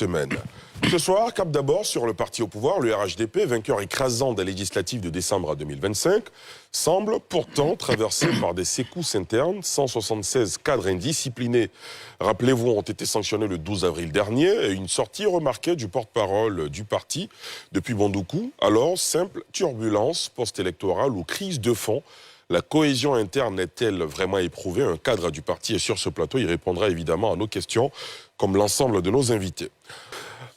semaine. Ce soir, cap d'abord sur le parti au pouvoir, le RHDP, vainqueur écrasant des législatives de décembre à 2025, semble pourtant traversé par des secousses internes. 176 cadres indisciplinés, rappelez-vous, ont été sanctionnés le 12 avril dernier, et une sortie remarquée du porte-parole du parti depuis Bondoukou. Alors, simple turbulence post-électorale ou crise de fond. La cohésion interne est-elle vraiment éprouvée? Un cadre du parti est sur ce plateau. Il répondra évidemment à nos questions, comme l'ensemble de nos invités.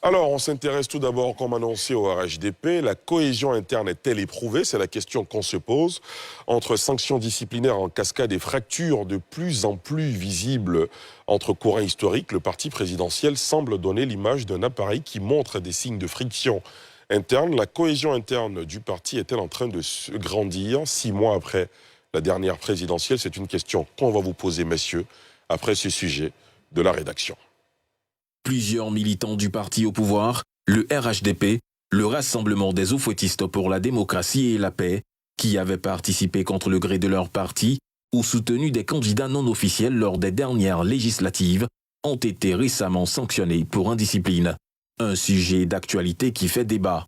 Alors, on s'intéresse tout d'abord, comme annoncé, au RHDP. La cohésion interne est-elle éprouvée? C'est la question qu'on se pose. Entre sanctions disciplinaires en cascade et fractures de plus en plus visibles entre courants historiques, le parti présidentiel semble donner l'image d'un appareil qui montre des signes de friction interne. La cohésion interne du parti est-elle en train de se grandir 6 mois après la dernière présidentielle? C'est une question qu'on va vous poser, messieurs, après ce sujet de la rédaction. Plusieurs militants du parti au pouvoir, le RHDP, le Rassemblement des eaux-fouettistes pour la démocratie et la paix, qui avaient participé contre le gré de leur parti ou soutenu des candidats non officiels lors des dernières législatives, ont été récemment sanctionnés pour indiscipline. Un sujet d'actualité qui fait débat.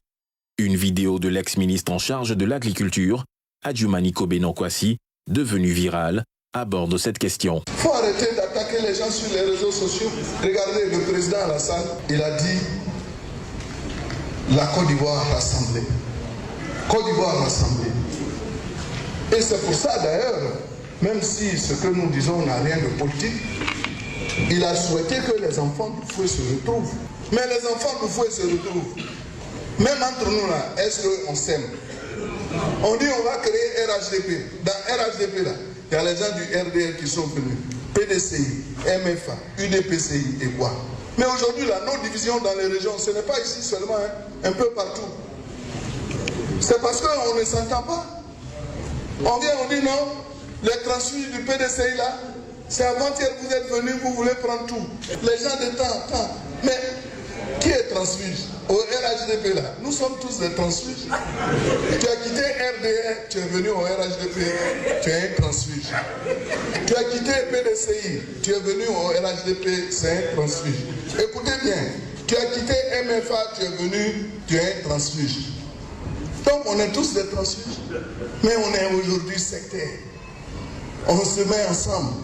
Une vidéo de l'ex-ministre en charge de l'agriculture, Adjumani Kobeno-Kwasi, devenue virale, aborde cette question. Il faut arrêter d'attaquer les gens sur les réseaux sociaux. Regardez, le président Alassane, il a dit la Côte d'Ivoire rassemblée. Côte d'Ivoire rassemblée. Et c'est pour ça d'ailleurs, même si ce que nous disons n'a rien de politique, il a souhaité que les enfants du fouet se retrouvent. Mais les enfants du fouet se retrouvent. Même entre nous là, est-ce qu'on s'aime? On dit on va créer RHDP. Dans RHDP là, il y a les gens du RDR qui sont venus. PDCI, MFA, UDPCI et quoi. Mais aujourd'hui, là, nos divisions dans les régions, ce n'est pas ici seulement, hein, un peu partout. C'est parce qu'on ne s'entend pas. On vient, on dit non, les transfuges du PDCI là, c'est avant-hier que vous êtes venus, vous voulez prendre tout. Les gens de temps. Mais qui est transfuge? Au RHDP là, nous sommes tous des transfuges. Tu as quitté RDR, tu es venu au RHDP, tu es un transfuge. Tu as quitté PDCI, tu es venu au RHDP, c'est un transfuge. Écoutez bien, tu as quitté MFA, tu es venu, tu es un transfuge. Donc on est tous des transfuges, mais on est aujourd'hui sectaires. On se met ensemble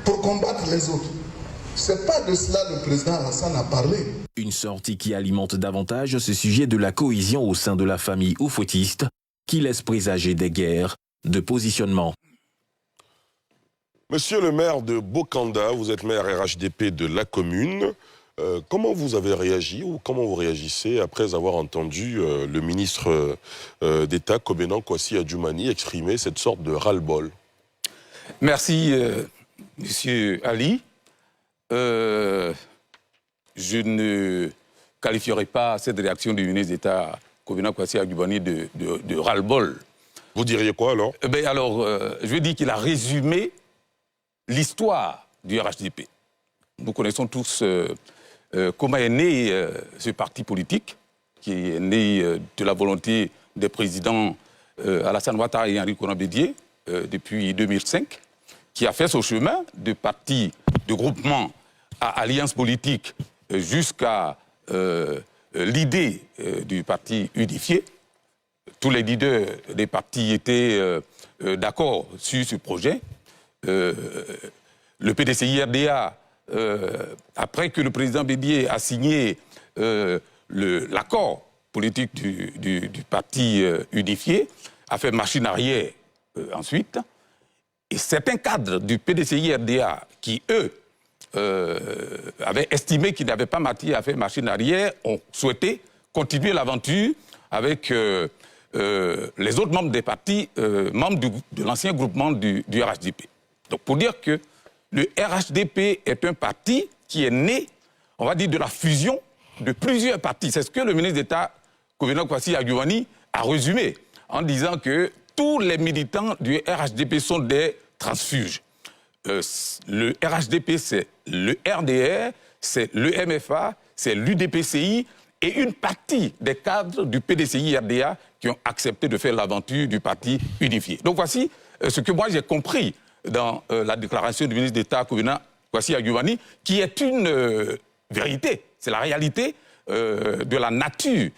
pour combattre les autres. C'est pas de cela le président Alassane a parlé. Une sortie qui alimente davantage ce sujet de la cohésion au sein de la famille oufouettiste, qui laisse présager des guerres de positionnement. Monsieur le maire de Bokanda, vous êtes maire RHDP de la commune. Comment vous avez réagi ou comment vous réagissez après avoir entendu le ministre d'État, Kobeno-Kwasi Adjumani, exprimer cette sorte de ras-le-bol? Merci, monsieur Ali. Je ne qualifierai pas cette réaction du ministre d'État Kobeno-Kwasi Adjumani de ras-le-bol. Vous diriez quoi alors? Je veux dire qu'il a résumé l'histoire du RHDP. Nous connaissons tous comment est né ce parti politique, qui est né de la volonté des présidents Alassane Ouattara et Henri Konan Bédié depuis 2005, qui a fait son chemin de parti, de groupement à alliance politique jusqu'à l'idée du parti unifié. Tous les leaders des partis étaient d'accord sur ce projet. Le PDCI-RDA, après que le président Bédié a signé l'accord politique du parti unifié, a fait machine arrière ensuite. Et certains cadres du PDCI-RDA qui, eux, avaient estimé qu'ils n'avaient pas matière à faire machine arrière, ont souhaité continuer l'aventure avec les autres membres des partis, membres de l'ancien groupement du RHDP. Donc pour dire que le RHDP est un parti qui est né, on va dire, de la fusion de plusieurs partis. C'est ce que le ministre d'État Kobeno-Kwasi Adjumani a résumé en disant que tous les militants du RHDP sont des transfuges. Le RHDP, c'est le RDR, c'est le MFA, c'est l'UDPCI et une partie des cadres du PDCI-RDA qui ont accepté de faire l'aventure du parti unifié. Donc voici ce que moi j'ai compris dans la déclaration du ministre d'État Kobeno-Kwasi Adjumani, qui est une vérité C'est la réalité de la nature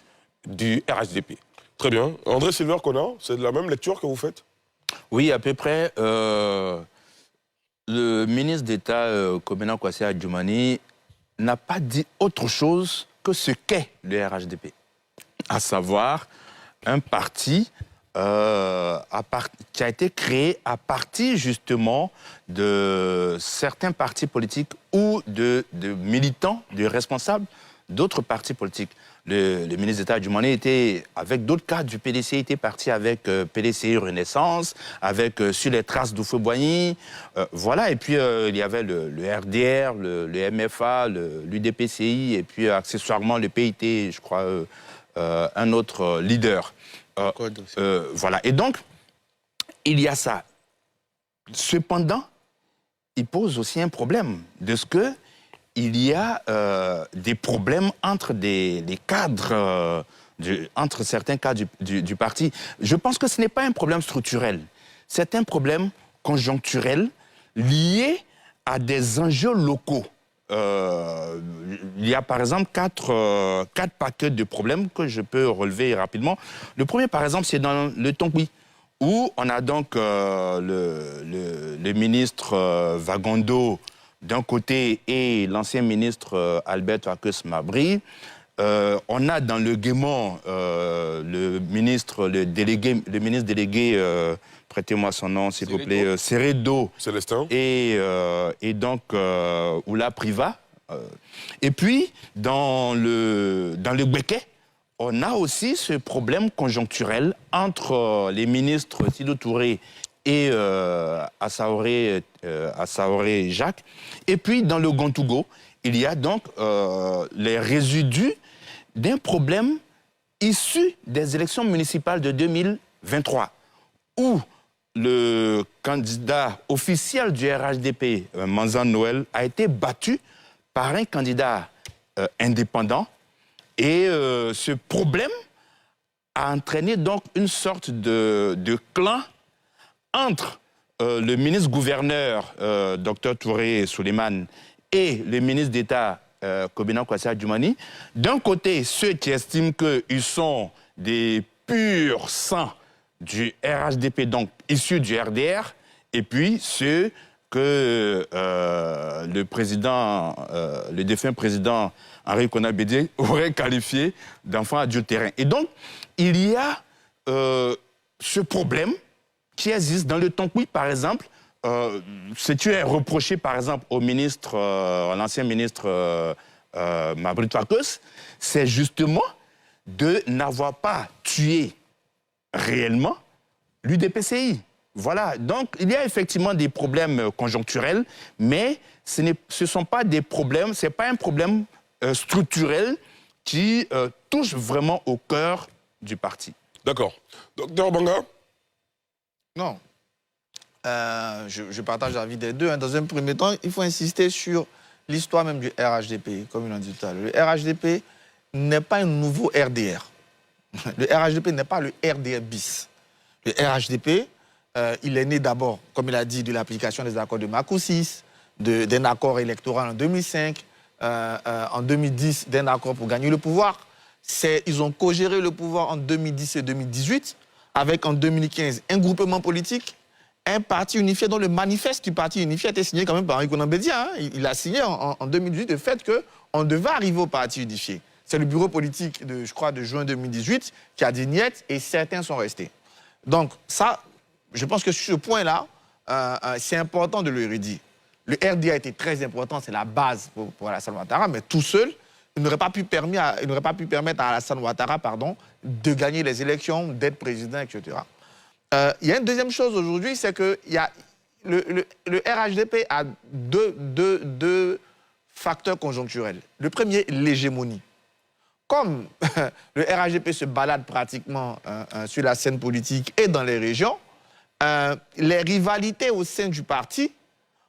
du RHDP. Très bien. André Silver Kona, c'est de la même lecture que vous faites? Oui, à peu près. Le ministre d'État, Kobena Kwasi Adjumani, n'a pas dit autre chose que ce qu'est le RHDP. À savoir un parti qui a été créé à partir justement de certains partis politiques ou de militants, de responsables d'autres partis politiques. Le ministre d'État Adjumani était, avec d'autres cadres du PDCI, était parti avec PDCI Renaissance, avec Sur les traces d'Oufoué-Boigny, voilà. Et puis il y avait le RDR, le MFA, l'UDPCI, et puis accessoirement le PIT, je crois, un autre leader. Voilà. Et donc, il y a ça. Cependant, il pose aussi un problème de ce que il y a des problèmes entre des cadres, entre certains cadres du parti. Je pense que ce n'est pas un problème structurel. C'est un problème conjoncturel lié à des enjeux locaux. Il y a par exemple quatre paquets de problèmes que je peux relever rapidement. Le premier, par exemple, c'est dans le Tongui, où on a donc le ministre Vagondo d'un côté et l'ancien ministre Albert Farkas Mabry. On a dans le Guémont le ministre délégué, prêtez-moi son nom s'il vous plaît, Seredo Célestin. Et donc Oula Priva. Et puis dans le Gbeke, on a aussi ce problème conjoncturel entre les ministres Sidou Touré et Assaoré Jacques. Et puis, dans le Gontougo, il y a donc les résidus d'un problème issu des élections municipales de 2023, où le candidat officiel du RHDP, Manzan Noël, a été battu par un candidat indépendant. Et ce problème a entraîné donc une sorte de clan entre le ministre-gouverneur, Dr Touré Souleymane, et le ministre d'État, Kobena Kwasi Adjumani. D'un côté, ceux qui estiment qu'ils sont des purs sangs du RHDP, donc issus du RDR, et puis ceux que le défunt président Henri Konan Bédié aurait qualifié d'enfants adultérins. Et donc, il y a ce problème qui existe dans le Tonkoui, par exemple. Ce qui est reproché, par exemple, au ministre, l'ancien ministre Mabry Farkas, c'est justement de n'avoir pas tué réellement l'UDPCI. Voilà, donc il y a effectivement des problèmes conjoncturels, mais ce ne sont pas des problèmes, ce n'est pas un problème structurel qui touche vraiment au cœur du parti. D'accord. Docteur Banga? Non. Je partage l'avis des deux. Dans un premier temps, il faut insister sur l'histoire même du RHDP, comme il l'a dit tout à l'heure. Le RHDP n'est pas un nouveau RDR. Le RHDP n'est pas le RDR bis. Le RHDP, il est né d'abord, comme il a dit, de l'application des accords de Macoussis, d'un accord électoral en 2005, en 2010, d'un accord pour gagner le pouvoir. Ils ont co-géré le pouvoir en 2010 et 2018, avec en 2015 un groupement politique, un parti unifié dont le manifeste du parti unifié a été signé quand même par Henri Konan Bédié. Il a signé en 2018 le fait qu'on devait arriver au parti unifié. C'est le bureau politique, je crois, de juin 2018 qui a dit niet et certains sont restés. Donc ça, je pense que sur ce point-là, c'est important de le redire. Le RDA a été très important, c'est la base pour Alassane Ouattara, mais tout seul, il n'aurait pas pu permettre à Alassane Ouattara de gagner les élections, d'être président, etc. Il y a une deuxième chose aujourd'hui, c'est que le RHDP a deux facteurs conjoncturels. Le premier, l'hégémonie. Comme le RHDP se balade pratiquement sur la scène politique et dans les régions, les rivalités au sein du parti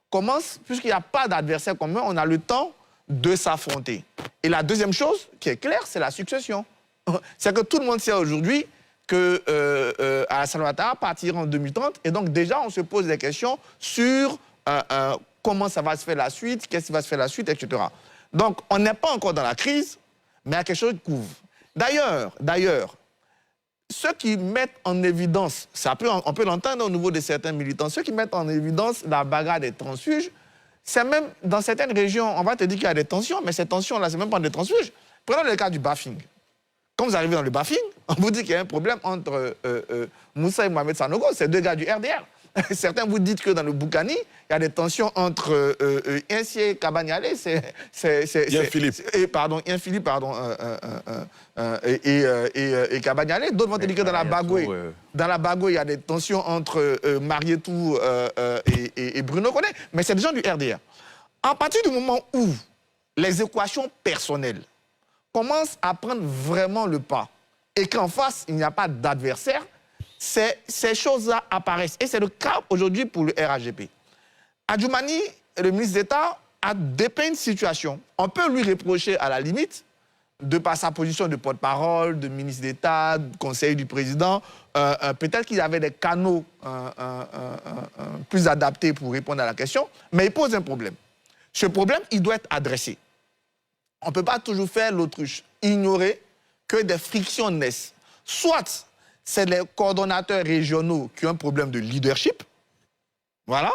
commencent, puisqu'il n'y a pas d'adversaire commun, on a le temps de s'affronter. Et la deuxième chose qui est claire, c'est la succession. C'est que tout le monde sait aujourd'hui que Alassane Ouattara partira en 2030, et donc déjà on se pose des questions sur comment ça va se faire la suite, qu'est-ce qui va se faire la suite, etc. Donc, on n'est pas encore dans la crise, mais il y a quelque chose qui couvre. D'ailleurs, ceux qui mettent en évidence, on peut l'entendre au niveau de certains militants, ceux qui mettent en évidence la bagarre des transfuges, c'est même dans certaines régions, on va te dire qu'il y a des tensions, mais ces tensions-là, c'est même pas des transfuges. Prenons le cas du Bafing. Quand vous arrivez dans le Bafing, on vous dit qu'il y a un problème entre Moussa et Mohamed Sanogo, c'est 2 gars du RDR. Certains vous disent que dans le Boukani, il y a des tensions entre Insié et Kabagnale, et Kabagnale. D'autres vont te dire que dans la Bagoué, il y a des tensions entre Marietou et Bruno Koné. Mais c'est des gens du RDR. À partir du moment où les équations personnelles commencent à prendre vraiment le pas et qu'en face, il n'y a pas d'adversaire, ces choses-là apparaissent. Et c'est le cas aujourd'hui pour le RHDP. Adjoumani, le ministre d'État, a dépeint une situation. On peut lui reprocher, à la limite, de par sa position de porte-parole, de ministre d'État, de conseiller du président, peut-être qu'il avait des canaux plus adaptés pour répondre à la question, mais il pose un problème. Ce problème, il doit être adressé. On ne peut pas toujours faire l'autruche, ignorer que des frictions naissent. Soit c'est les coordonnateurs régionaux qui ont un problème de leadership, voilà,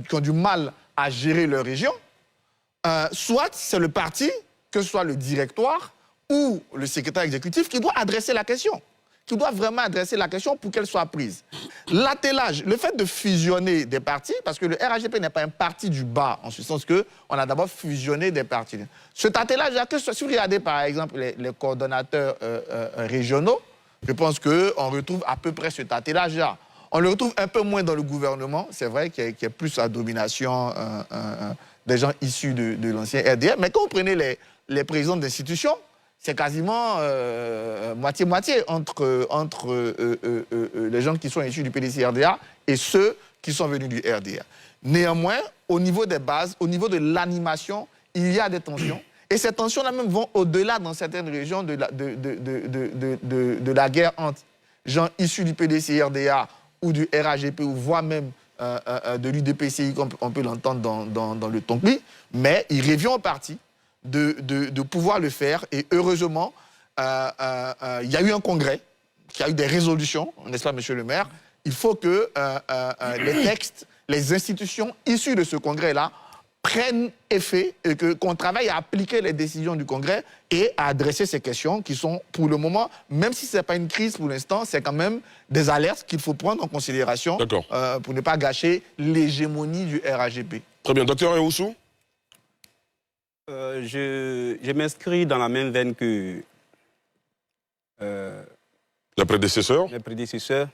qui ont du mal à gérer leur région, soit c'est le parti, que ce soit le directoire ou le secrétaire exécutif, qui doit adresser la question, qui doit vraiment adresser la question pour qu'elle soit prise. L'attelage, le fait de fusionner des partis, parce que le RHDP n'est pas un parti du bas, en ce sens qu'on a d'abord fusionné des partis. Cet attelage-là, si vous regardez par exemple les coordonnateurs régionaux, je pense qu'on retrouve à peu près cet attelage-là. On le retrouve un peu moins dans le gouvernement, c'est vrai qu'il y a plus la domination des gens issus de l'ancien RDR, mais quand vous prenez les présidents d'institutions, c'est quasiment moitié-moitié entre les gens qui sont issus du PDC-RDA et ceux qui sont venus du RDA. Néanmoins, au niveau des bases, au niveau de l'animation, il y a des tensions. Et ces tensions-là même vont au-delà dans certaines régions de la guerre entre gens issus du PDC-RDA ou du RHDP, ou voire même de l'UDPCI, comme on peut l'entendre dans le Tonklé. Mais il revient au parti de pouvoir le faire. Et heureusement, il y a eu un congrès qui a eu des résolutions, n'est-ce pas, monsieur le maire? Il faut que les textes, les institutions issues de ce congrès-là prennent effet et qu'on travaille à appliquer les décisions du Congrès et à adresser ces questions qui sont, pour le moment, même si ce n'est pas une crise pour l'instant, c'est quand même des alertes qu'il faut prendre en considération pour ne pas gâcher l'hégémonie du RHDP. Très bien. Docteur Eoussou? Je m'inscris dans la même veine que la prédécesseur. Les prédécesseurs.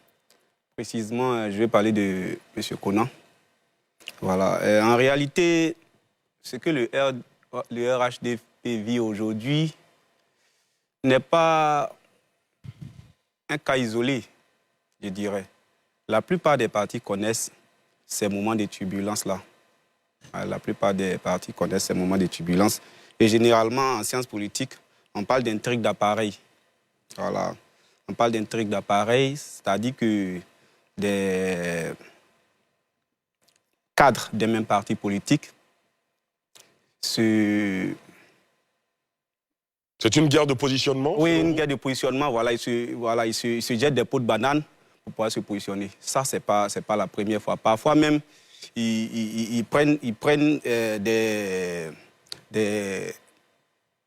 Précisément, je vais parler de M. Konan. Voilà. En réalité, ce que le RHDP vit aujourd'hui n'est pas un cas isolé, je dirais. La plupart des partis connaissent ces moments de turbulence-là. La plupart des partis connaissent ces moments de turbulence. Et généralement, en sciences politiques, on parle d'intrigue d'appareil. Voilà. On parle d'intrigue d'appareil, c'est-à-dire que des cadres des mêmes partis politiques C'est une guerre de positionnement? Oui, une guerre de positionnement. Voilà, ils se jettent des pots de banane pour pouvoir se positionner. Ça, c'est pas la première fois. Parfois même, ils prennent des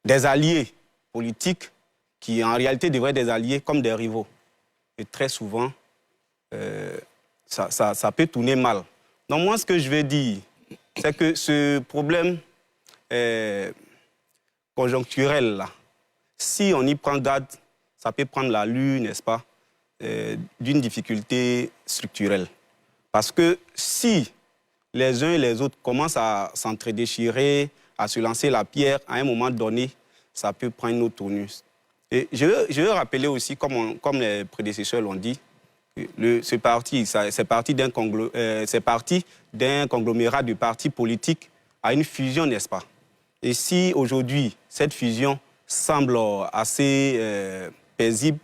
alliés politiques qui, en réalité, devraient être des alliés comme des rivaux. Et très souvent, ça peut tourner mal. Donc moi, ce que je vais dire, c'est que ce problème conjoncturel, là, si on y prend garde, ça peut prendre l'allure, n'est-ce pas, d'une difficulté structurelle. Parce que si les uns et les autres commencent à s'entre-déchirer, à se lancer la pierre, à un moment donné, ça peut prendre une autre tournure. Et je veux rappeler aussi, comme les prédécesseurs l'ont dit, c'est parti d'un conglomérat de partis politiques à une fusion, n'est-ce pas? Et si aujourd'hui, cette fusion semble assez paisible,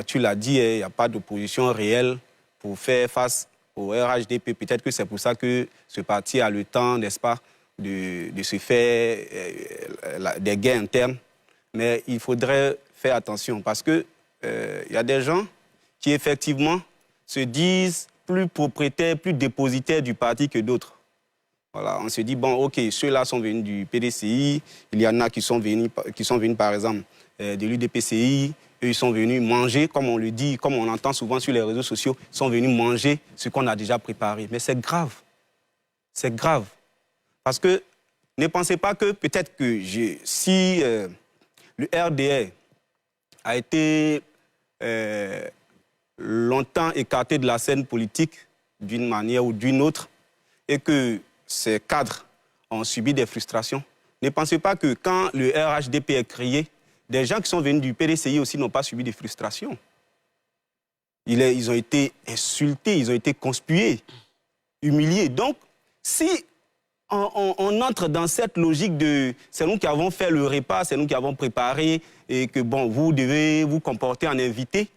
tu l'as dit, il n'y a pas d'opposition réelle pour faire face au RHDP. Peut-être que c'est pour ça que ce parti a le temps, n'est-ce pas, de se faire des guerres internes. Mais il faudrait faire attention parce que y a des gens qui, effectivement, se disent plus propriétaires, plus dépositaires du parti que d'autres. Voilà, on se dit, bon, OK, ceux-là sont venus du PDCI, il y en a qui sont venus par exemple, de l'UDPCI, eux, ils sont venus manger, comme on le dit, comme on entend souvent sur les réseaux sociaux, ils sont venus manger ce qu'on a déjà préparé. Mais c'est grave. C'est grave. Parce que ne pensez pas que peut-être que si le RDR a été longtemps écarté de la scène politique d'une manière ou d'une autre et que ces cadres ont subi des frustrations, ne pensez pas que quand le RHDP est créé, des gens qui sont venus du PDCI aussi n'ont pas subi de frustrations. Ils ont été insultés, ils ont été conspués, humiliés. Donc, si on entre dans cette logique de c'est nous qui avons fait le repas, c'est nous qui avons préparé et que bon, vous devez vous comporter en invité,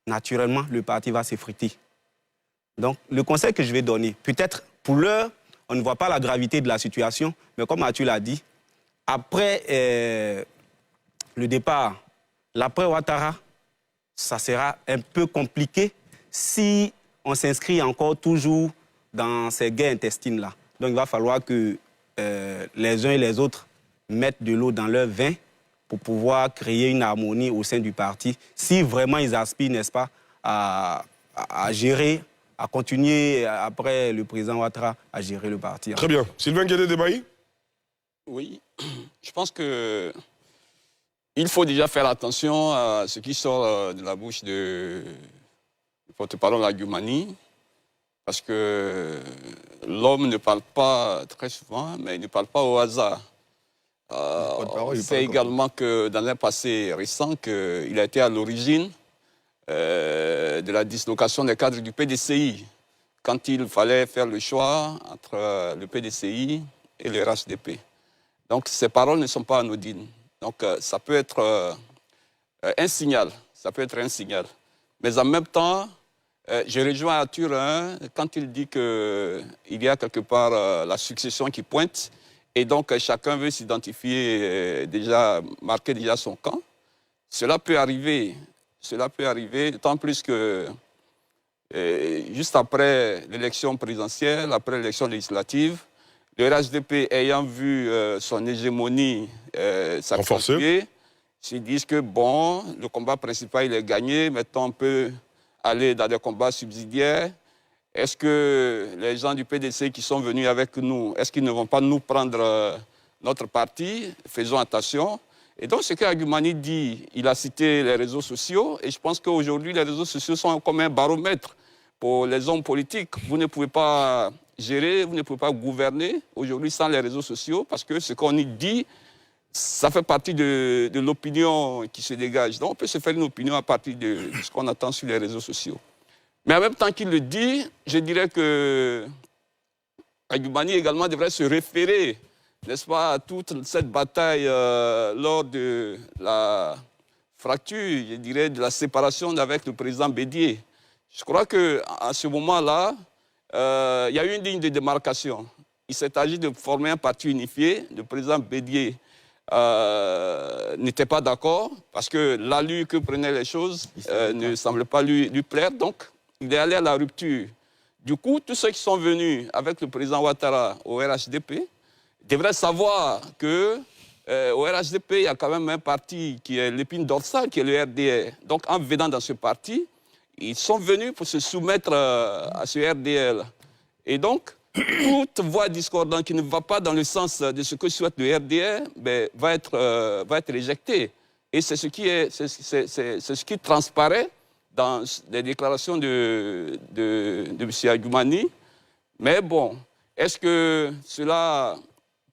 naturellement, le parti va s'effriter. Donc, le conseil que je vais donner, peut-être pour l'heure, on ne voit pas la gravité de la situation, mais comme Mathieu l'a dit, après le départ, l'après Ouattara, ça sera un peu compliqué si on s'inscrit encore toujours dans ces guerres intestines-là. Donc il va falloir que les uns et les autres mettent de l'eau dans leur vin pour pouvoir créer une harmonie au sein du parti, si vraiment ils aspirent, n'est-ce pas, à gérer, à continuer après le président Ouattara à gérer le parti. Très bien. Sylvain Guédé-Débailly? Oui, je pense que il faut déjà faire attention à ce qui sort de la bouche du porte-parole Adjoumani, parce que l'homme ne parle pas très souvent, mais il ne parle pas au hasard. On sait également que dans un passé récent, qu'il a été à l'origine de la dislocation des cadres du PDCI, quand il fallait faire le choix entre le PDCI et le RHDP. Donc ces paroles ne sont pas anodines. Donc ça peut être un signal, Mais en même temps, je rejoins Arthur quand il dit qu'il y a quelque part la succession qui pointe et donc chacun veut s'identifier, marquer déjà son camp. Cela peut arriver, d'autant plus que juste après l'élection présidentielle, après l'élection législative, le RHDP ayant vu son hégémonie s'accentuer, se disent que bon, le combat principal il est gagné, maintenant on peut aller dans des combats subsidiaires. Est-ce que les gens du PDC qui sont venus avec nous, est-ce qu'ils ne vont pas nous prendre notre parti? Faisons attention. Et donc ce que Adjoumani dit, il a cité les réseaux sociaux, et je pense qu'aujourd'hui les réseaux sociaux sont comme un baromètre pour les hommes politiques. Vous ne pouvez pas gérer, vous ne pouvez pas gouverner aujourd'hui sans les réseaux sociaux, parce que ce qu'on y dit, ça fait partie de l'opinion qui se dégage. Donc on peut se faire une opinion à partir de ce qu'on attend sur les réseaux sociaux. Mais en même temps qu'il le dit, je dirais que Adjoumani également devrait se référer, n'est-ce pas, à toute cette bataille lors de la fracture, je dirais, de la séparation avec le président Bédié. Je crois qu'à ce moment-là, il y a eu une ligne de démarcation. Il s'est agi de former un parti unifié. Le président Bédié n'était pas d'accord parce que l'allure que prenaient les choses ne semblait pas lui plaire. Donc, il est allé à la rupture. Du coup, tous ceux qui sont venus avec le président Ouattara au RHDP devraient savoir qu'au RHDP, il y a quand même un parti qui est l'épine dorsale, qui est le RDR. Donc, en venant dans ce parti, ils sont venus pour se soumettre à ce RDR. Et donc, toute voix discordante qui ne va pas dans le sens de ce que souhaite le RDR va être réjectée. Et c'est ce qui transparaît dans les déclarations de M. Adjoumani. Mais bon, est-ce que cela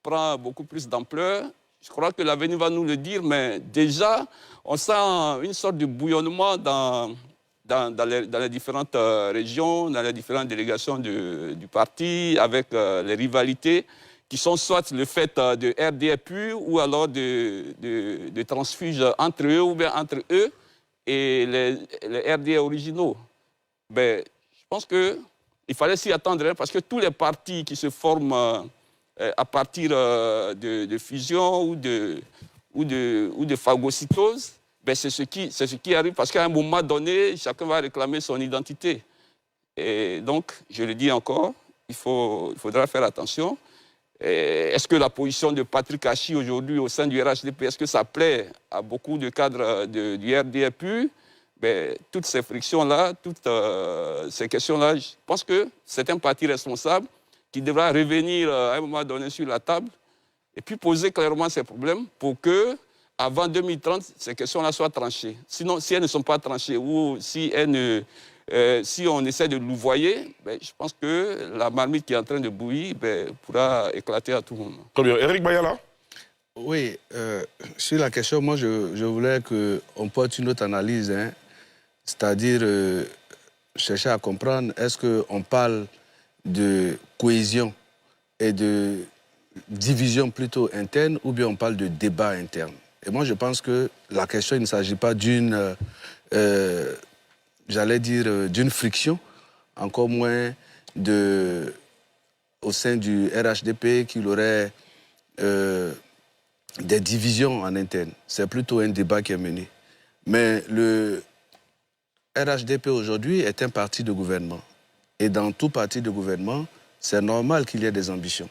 prend beaucoup plus d'ampleur? Je crois que l'avenir va nous le dire, mais déjà, on sent une sorte de bouillonnement dans les différentes régions, dans les différentes délégations du parti, avec les rivalités qui sont soit le fait de RDR pur ou alors de transfuges entre eux ou bien entre eux et les RDR originaux. Je pense qu'il fallait s'y attendre parce que tous les partis qui se forment à partir de fusion ou de phagocytose, ben c'est ce qui arrive parce qu'à un moment donné, chacun va réclamer son identité. Et donc, je le dis encore, il faudra faire attention. Est-ce que la position de Patrick Hachi aujourd'hui au sein du RHDP, est-ce que ça plaît à beaucoup de cadres du RDPU? Ben, toutes ces frictions-là, toutes ces questions-là, je pense que c'est un parti responsable qui devra revenir à un moment donné sur la table et puis poser clairement ces problèmes pour que, avant 2030, ces questions-là soient tranchées. Sinon, si elles ne sont pas tranchées ou si on essaie de louvoyer, ben, je pense que la marmite qui est en train de bouillir ben, pourra éclater à tout moment. Très bien. Éric Mayala? Oui, sur la question, moi, je voulais qu'on porte une autre analyse, hein, c'est-à-dire chercher à comprendre, est-ce qu'on parle de cohésion et de division plutôt interne ou bien on parle de débat interne? Et moi, je pense que la question, il ne s'agit pas d'une... j'allais dire, d'une friction, encore moins au sein du RHDP qu'il aurait des divisions en interne. C'est plutôt un débat qui est mené. Mais le RHDP aujourd'hui est un parti de gouvernement. Et dans tout parti de gouvernement, c'est normal qu'il y ait des ambitions.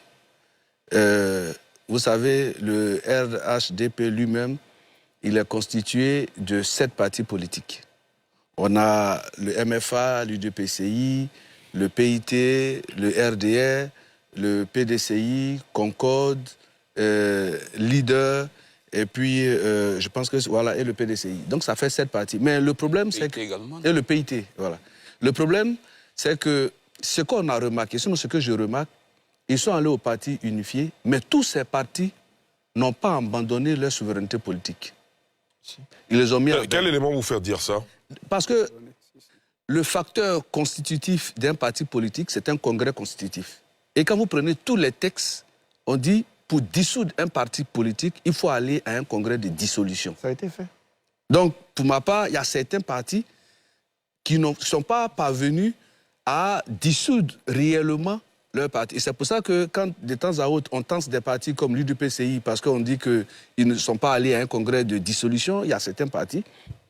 Vous savez, le RHDP lui-même, il est constitué de 7 partis politiques. On a le MFA, l'UDPCI, le PIT, le RDR, le PDCI, Concorde, Leader, et puis je pense que voilà, et le PDCI. Donc ça fait 7 partis. Mais le problème, c'est que... Et le PIT, voilà. Le problème, c'est que ce qu'on a remarqué, sinon ce que je remarque, ils sont allés au parti unifié, mais tous ces partis n'ont pas abandonné leur souveraineté politique. Ils les ont mis Quel élément vous fait dire ça? Parce que le facteur constitutif d'un parti politique, c'est un congrès constitutif. Et quand vous prenez tous les textes, on dit, pour dissoudre un parti politique, il faut aller à un congrès de dissolution. Ça a été fait. Donc, pour ma part, il y a certains partis qui ne sont pas parvenus à dissoudre réellement leur parti. Et c'est pour ça que quand, de temps à autre, on tente des partis comme l'UDPCI, parce qu'on dit qu'ils ne sont pas allés à un congrès de dissolution, il y a certains partis,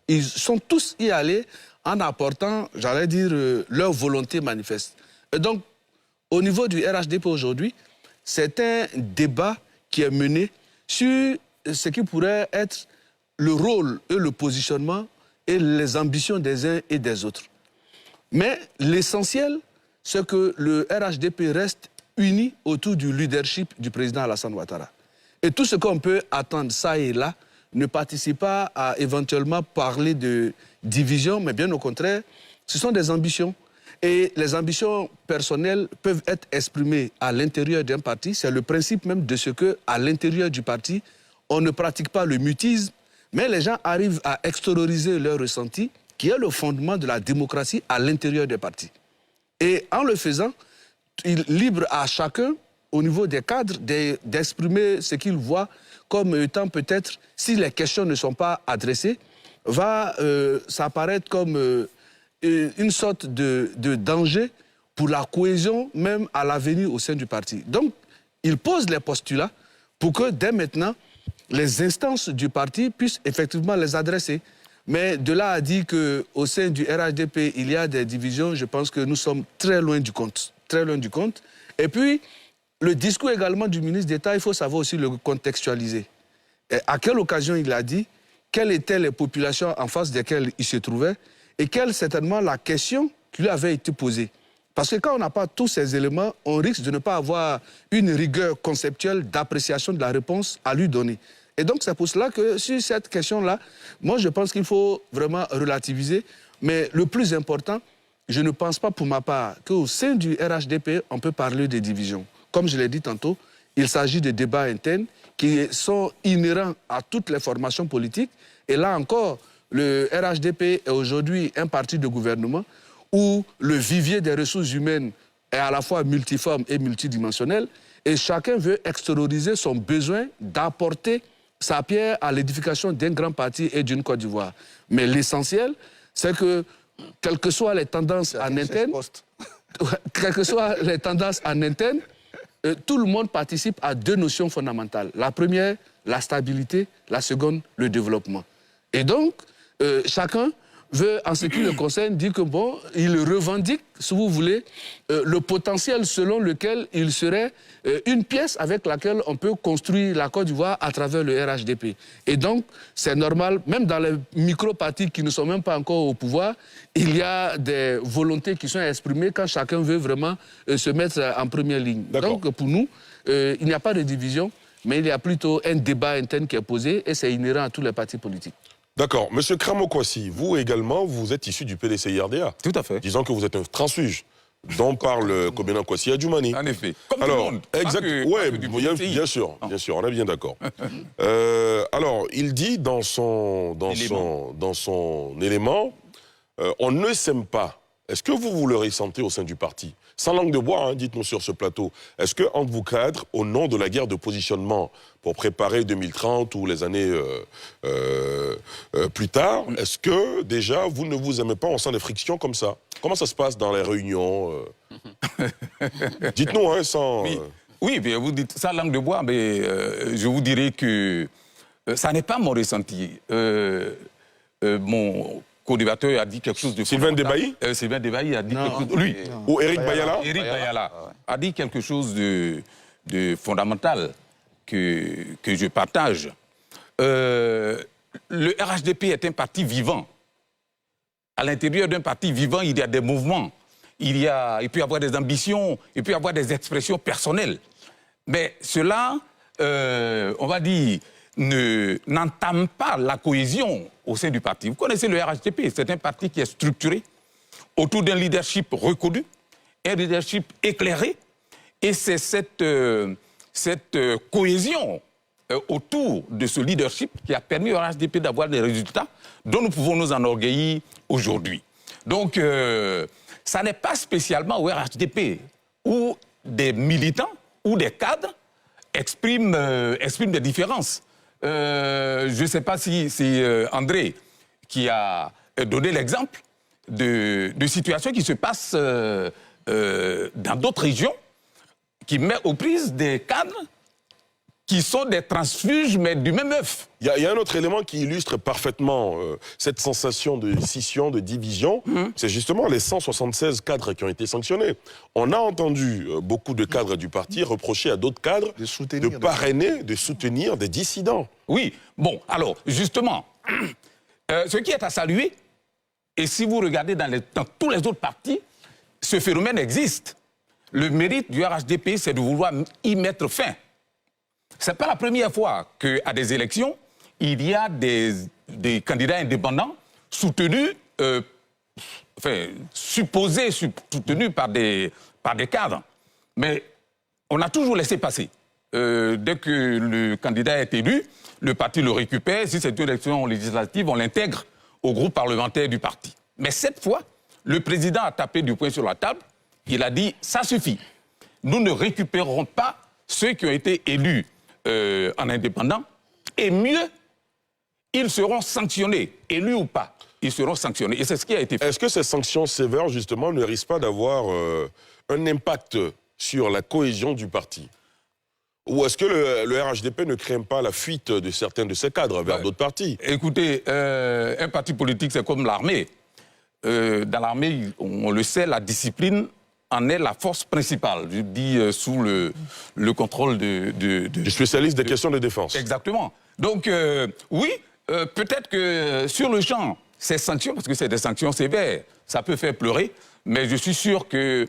ils sont tous y allés en apportant, j'allais dire, leur volonté manifeste. Et donc, au niveau du RHDP aujourd'hui, c'est un débat qui est mené sur ce qui pourrait être le rôle et le positionnement et les ambitions des uns et des autres. Mais l'essentiel, c'est que le RHDP reste uni autour du leadership du président Alassane Ouattara. Et tout ce qu'on peut attendre ça et là ne participe pas à éventuellement parler de division, mais bien au contraire, ce sont des ambitions. Et les ambitions personnelles peuvent être exprimées à l'intérieur d'un parti. C'est le principe même de ce qu'à l'intérieur du parti, on ne pratique pas le mutisme, mais les gens arrivent à extérioriser leur ressenti, qui est le fondement de la démocratie à l'intérieur des partis. Et en le faisant, il libre à chacun, au niveau des cadres, d'exprimer ce qu'il voit comme étant peut-être, si les questions ne sont pas adressées, va s'apparaître comme une sorte de danger pour la cohésion, même à l'avenir au sein du parti. Donc, il pose les postulats pour que, dès maintenant, les instances du parti puissent effectivement les adresser. Mais de là à dire qu'au sein du RHDP, il y a des divisions, je pense que nous sommes très loin du compte. Très loin du compte. Et puis, le discours également du ministre d'État, il faut savoir aussi le contextualiser. Et à quelle occasion il a dit, quelles étaient les populations en face desquelles il se trouvait, et quelle certainement la question qui lui avait été posée. Parce que quand on n'a pas tous ces éléments, on risque de ne pas avoir une rigueur conceptuelle d'appréciation de la réponse à lui donner. Et donc c'est pour cela que sur cette question-là, moi je pense qu'il faut vraiment relativiser. Mais le plus important, je ne pense pas pour ma part qu'au sein du RHDP, on peut parler de division. Comme je l'ai dit tantôt, il s'agit de débats internes qui sont inhérents à toutes les formations politiques. Et là encore, le RHDP est aujourd'hui un parti de gouvernement où le vivier des ressources humaines est à la fois multiforme et multidimensionnel, et chacun veut extérioriser son besoin d'apporter sa pierre à l'édification d'un grand parti et d'une Côte d'Ivoire. Mais l'essentiel, c'est que, quelles que soient les tendances en interne, quelles que soient les tendances en interne, tout le monde participe à deux notions fondamentales. La première, la stabilité, la seconde, le développement. Et donc, chacun veut, en ce qui le concerne, dire que bon, il revendique, si vous voulez, le potentiel selon lequel il serait une pièce avec laquelle on peut construire la Côte d'Ivoire à travers le RHDP. Et donc, c'est normal, même dans les micro-partis qui ne sont même pas encore au pouvoir, il y a des volontés qui sont exprimées quand chacun veut vraiment se mettre en première ligne. Donc, pour nous, il n'y a pas de division, mais il y a plutôt un débat interne qui est posé et c'est inhérent à tous les partis politiques. D'accord. Monsieur Kramo Kwasi, vous également, vous êtes issu du PDCI-RDA. Tout à fait. Disons que vous êtes un transfuge, dont parle Koménan Kwasi Adjoumani. En effet. Comme alors, tout le monde. Exact. Oui, bien sûr, on est bien d'accord. Alors, il dit dans son élément, on ne s'aime pas. Est-ce que vous le ressentez au sein du parti? Sans langue de bois, hein, dites-nous sur ce plateau. Est-ce que, entre vous cadres, au nom de la guerre de positionnement pour préparer 2030 ou les années plus tard, est-ce que, déjà, vous ne vous aimez pas, on sent des frictions comme ça? Comment ça se passe dans les réunions Dites-nous, hein, sans... Oui, mais vous dites ça, langue de bois, mais je vous dirais que ça n'est pas mon ressenti. Mon co-débatteur a dit quelque chose de... Sylvain Debailly Sylvain Debailly a dit quelque chose... Lui. Ou Éric Bayala Éric Bayala a dit quelque chose de fondamental que je partage. Le RHDP est un parti vivant. À l'intérieur d'un parti vivant, il y a des mouvements. Il peut y avoir des ambitions, il peut y avoir des expressions personnelles. Mais cela, on va dire, n'entame pas la cohésion au sein du parti. Vous connaissez le RHDP, c'est un parti qui est structuré autour d'un leadership reconnu, un leadership éclairé, et c'est cette cohésion autour de ce leadership qui a permis au RHDP d'avoir des résultats dont nous pouvons nous enorgueillir aujourd'hui. Donc, ça n'est pas spécialement au RHDP où des militants ou des cadres expriment des différences. Je ne sais pas si c'est André qui a donné l'exemple de situations qui se passent dans d'autres régions, qui met aux prises des cadres qui sont des transfuges, mais du même œuf. Il y a un autre élément qui illustre parfaitement cette sensation de scission, de division. C'est justement les 176 cadres qui ont été sanctionnés. On a entendu beaucoup de cadres du parti reprocher à d'autres cadres de parrainer, de soutenir des dissidents. Oui, bon, alors, justement, ce qui est à saluer, et si vous regardez dans tous les autres partis, ce phénomène existe. Le mérite du RHDP, c'est de vouloir y mettre fin. Ce n'est pas la première fois qu'à des élections, il y a des candidats indépendants soutenus, supposés soutenus par des cadres. Mais on a toujours laissé passer. Dès que le candidat est élu, le parti le récupère. Si c'est une élection législative, on l'intègre au groupe parlementaire du parti. Mais cette fois, le président a tapé du poing sur la table. Il a dit « ça suffit. Nous ne récupérerons pas ceux qui ont été élus en indépendant, et mieux, ils seront sanctionnés, élus ou pas, ils seront sanctionnés. Et c'est ce qui a été fait. Est-ce que ces sanctions sévères, justement, ne risquent pas d'avoir un impact sur la cohésion du parti? Ou est-ce que le RHDP ne craint pas la fuite de certains de ses cadres vers d'autres partis? Écoutez, un parti politique, c'est comme l'armée. Dans l'armée, on le sait, la discipline en est la force principale, je dis sous le contrôle du spécialiste des questions de défense. Exactement. Donc, oui, peut-être que sur le champ, ces sanctions, parce que c'est des sanctions sévères, ça peut faire pleurer, mais je suis sûr que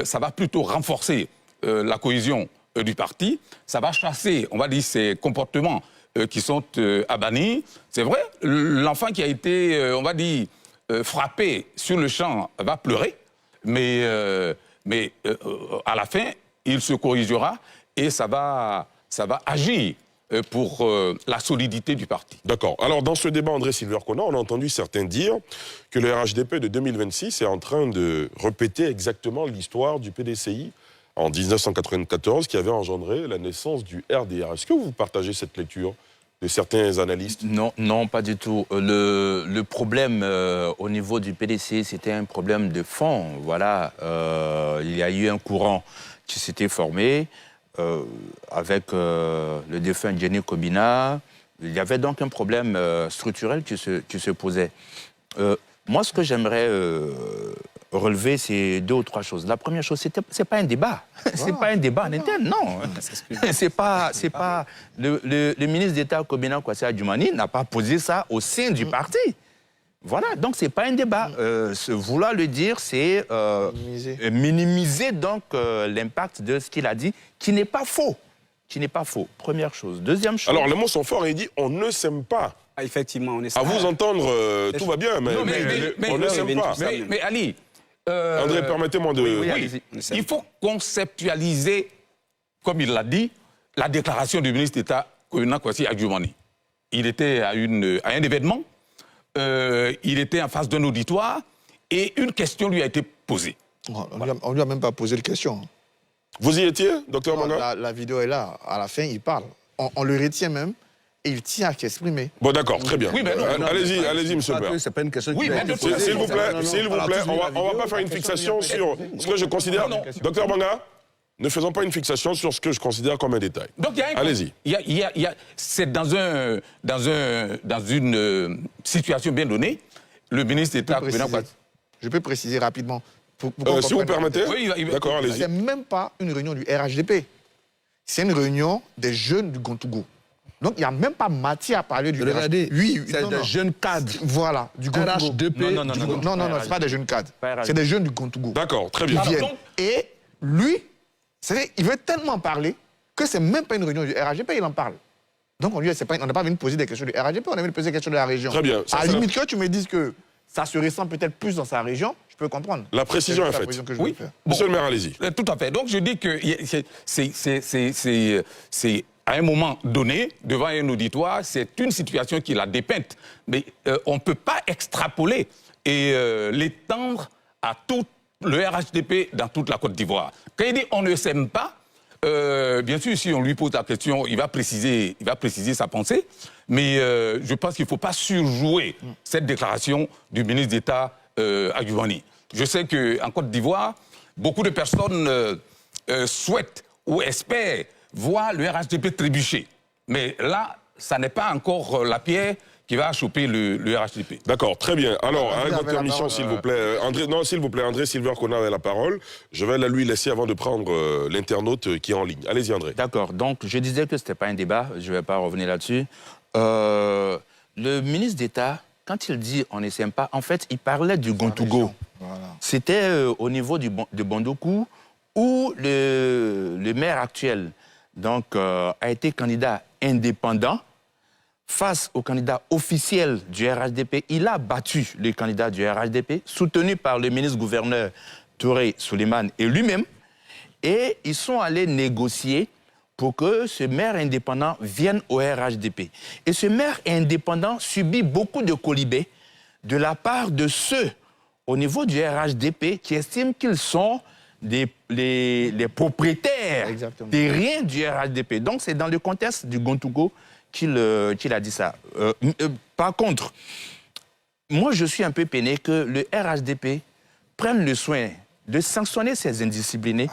ça va plutôt renforcer la cohésion du parti, ça va chasser, on va dire, ces comportements qui sont à bannir. C'est vrai, l'enfant qui a été, on va dire, frappé sur le champ va pleurer, mais à la fin, il se corrigera et ça va agir pour la solidité du parti. D'accord. Alors, dans ce débat, André Silver-Kona, on a entendu certains dire que le RHDP de 2026 est en train de répéter exactement l'histoire du PDCI en 1994 qui avait engendré la naissance du RDR. Est-ce que vous partagez cette lecture de certains analystes? Non, non, pas du tout. Le problème au niveau du PDC, c'était un problème de fond. Voilà, il y a eu un courant qui s'était formé avec le défunt Jenny Kobina. Il y avait donc un problème structurel qui se posait. Moi, ce que j'aimerais relever, c'est 2 ou 3 choses. La première chose, c'est pas un débat. C'est pas un débat en interne, non. C'est pas le ministre d'État Kobina Kwasi Adjumani n'a pas posé ça au sein du parti. Voilà, donc c'est pas un débat. Vouloir le dire, c'est minimiser donc l'impact de ce qu'il a dit, qui n'est pas faux. Qui n'est pas faux. Première chose. Deuxième chose. Alors, les mots sont forts, il dit on ne s'aime pas. Ah, effectivement, on est... À vous entendre, tout va bien, mais, Non, on ne s'aime pas. Mais Ali... André, permettez-moi de... Oui, il faut conceptualiser, comme il l'a dit, la déclaration du ministre d'État Kobina Kwasi Adjumani. Il était à un événement, il était en face d'un auditoire, et une question lui a été posée. On lui a même pas posé de question. Vous y étiez, docteur Manga? La vidéo est là. À la fin, il parle. On le retient même. Et il tient à s'exprimer. Bon, d'accord, très bien. Oui, mais allez-y, monsieur Père. C'est pas une question Oui, mais S'il vous plaît, on va pas faire une fixation sur ce que je considère... Docteur Manga, ne faisons pas une fixation sur ce que je considère comme un détail. Allez-y. C'est dans une situation bien donnée, le ministre d'État... Je peux préciser rapidement. Si vous permettez. D'accord, allez-y. C'est même pas une réunion du RHDP. C'est une réunion des jeunes du Gontougou. Donc, il n'y a même pas matière à parler du Regardez, oui, c'est des jeunes cadres. Voilà, du Gontougou. RHDP. Non, ce n'est pas des jeunes cadres. C'est des jeunes du Gontougou. D'accord, très bien. Et lui, il veut tellement parler que ce n'est même pas une réunion du RHDP, il en parle. Donc, on n'a pas venu poser des questions du RHDP, on a venu poser des questions de la région. Très bien. À la limite que tu me dises que ça se ressent peut-être plus dans sa région, je peux comprendre. La précision est faite. Oui. Monsieur le maire, allez-y. Tout à fait. Donc, je dis que c'est à un moment donné, devant un auditoire, c'est une situation qui la dépeinte. Mais on ne peut pas extrapoler et l'étendre à tout le RHDP dans toute la Côte d'Ivoire. Quand il dit « on ne s'aime pas », bien sûr, si on lui pose la question, il va préciser sa pensée. Mais je pense qu'il ne faut pas surjouer cette déclaration du ministre d'État Adjumani. Je sais qu'en Côte d'Ivoire, beaucoup de personnes souhaitent ou espèrent voir le RHDP trébucher. Mais là, ça n'est pas encore la pierre qui va choper le RHDP. D'accord, très bien. Alors, avec votre permission, s'il vous plaît, André Silver Kona avait la parole. Je vais la lui laisser avant de prendre l'internaute qui est en ligne. Allez-y, André. D'accord, donc je disais que ce n'était pas un débat, je ne vais pas revenir là-dessus. Le ministre d'État, quand il dit on ne s'aime pas, en fait, il parlait du Gontougou. Voilà. C'était au niveau de Bondokou, où le maire actuel donc, a été candidat indépendant face au candidat officiel du RHDP. Il a battu le candidat du RHDP, soutenu par le ministre-gouverneur Touré Souleymane et lui-même. Et ils sont allés négocier pour que ce maire indépendant vienne au RHDP. Et ce maire indépendant subit beaucoup de colibés de la part de ceux au niveau du RHDP qui estiment qu'ils sont les propriétaires des riens du RHDP. Donc, c'est dans le contexte du Gontougou qu'il a dit ça. Par contre, moi, je suis un peu peiné que le RHDP prenne le soin de sanctionner ces indisciplinés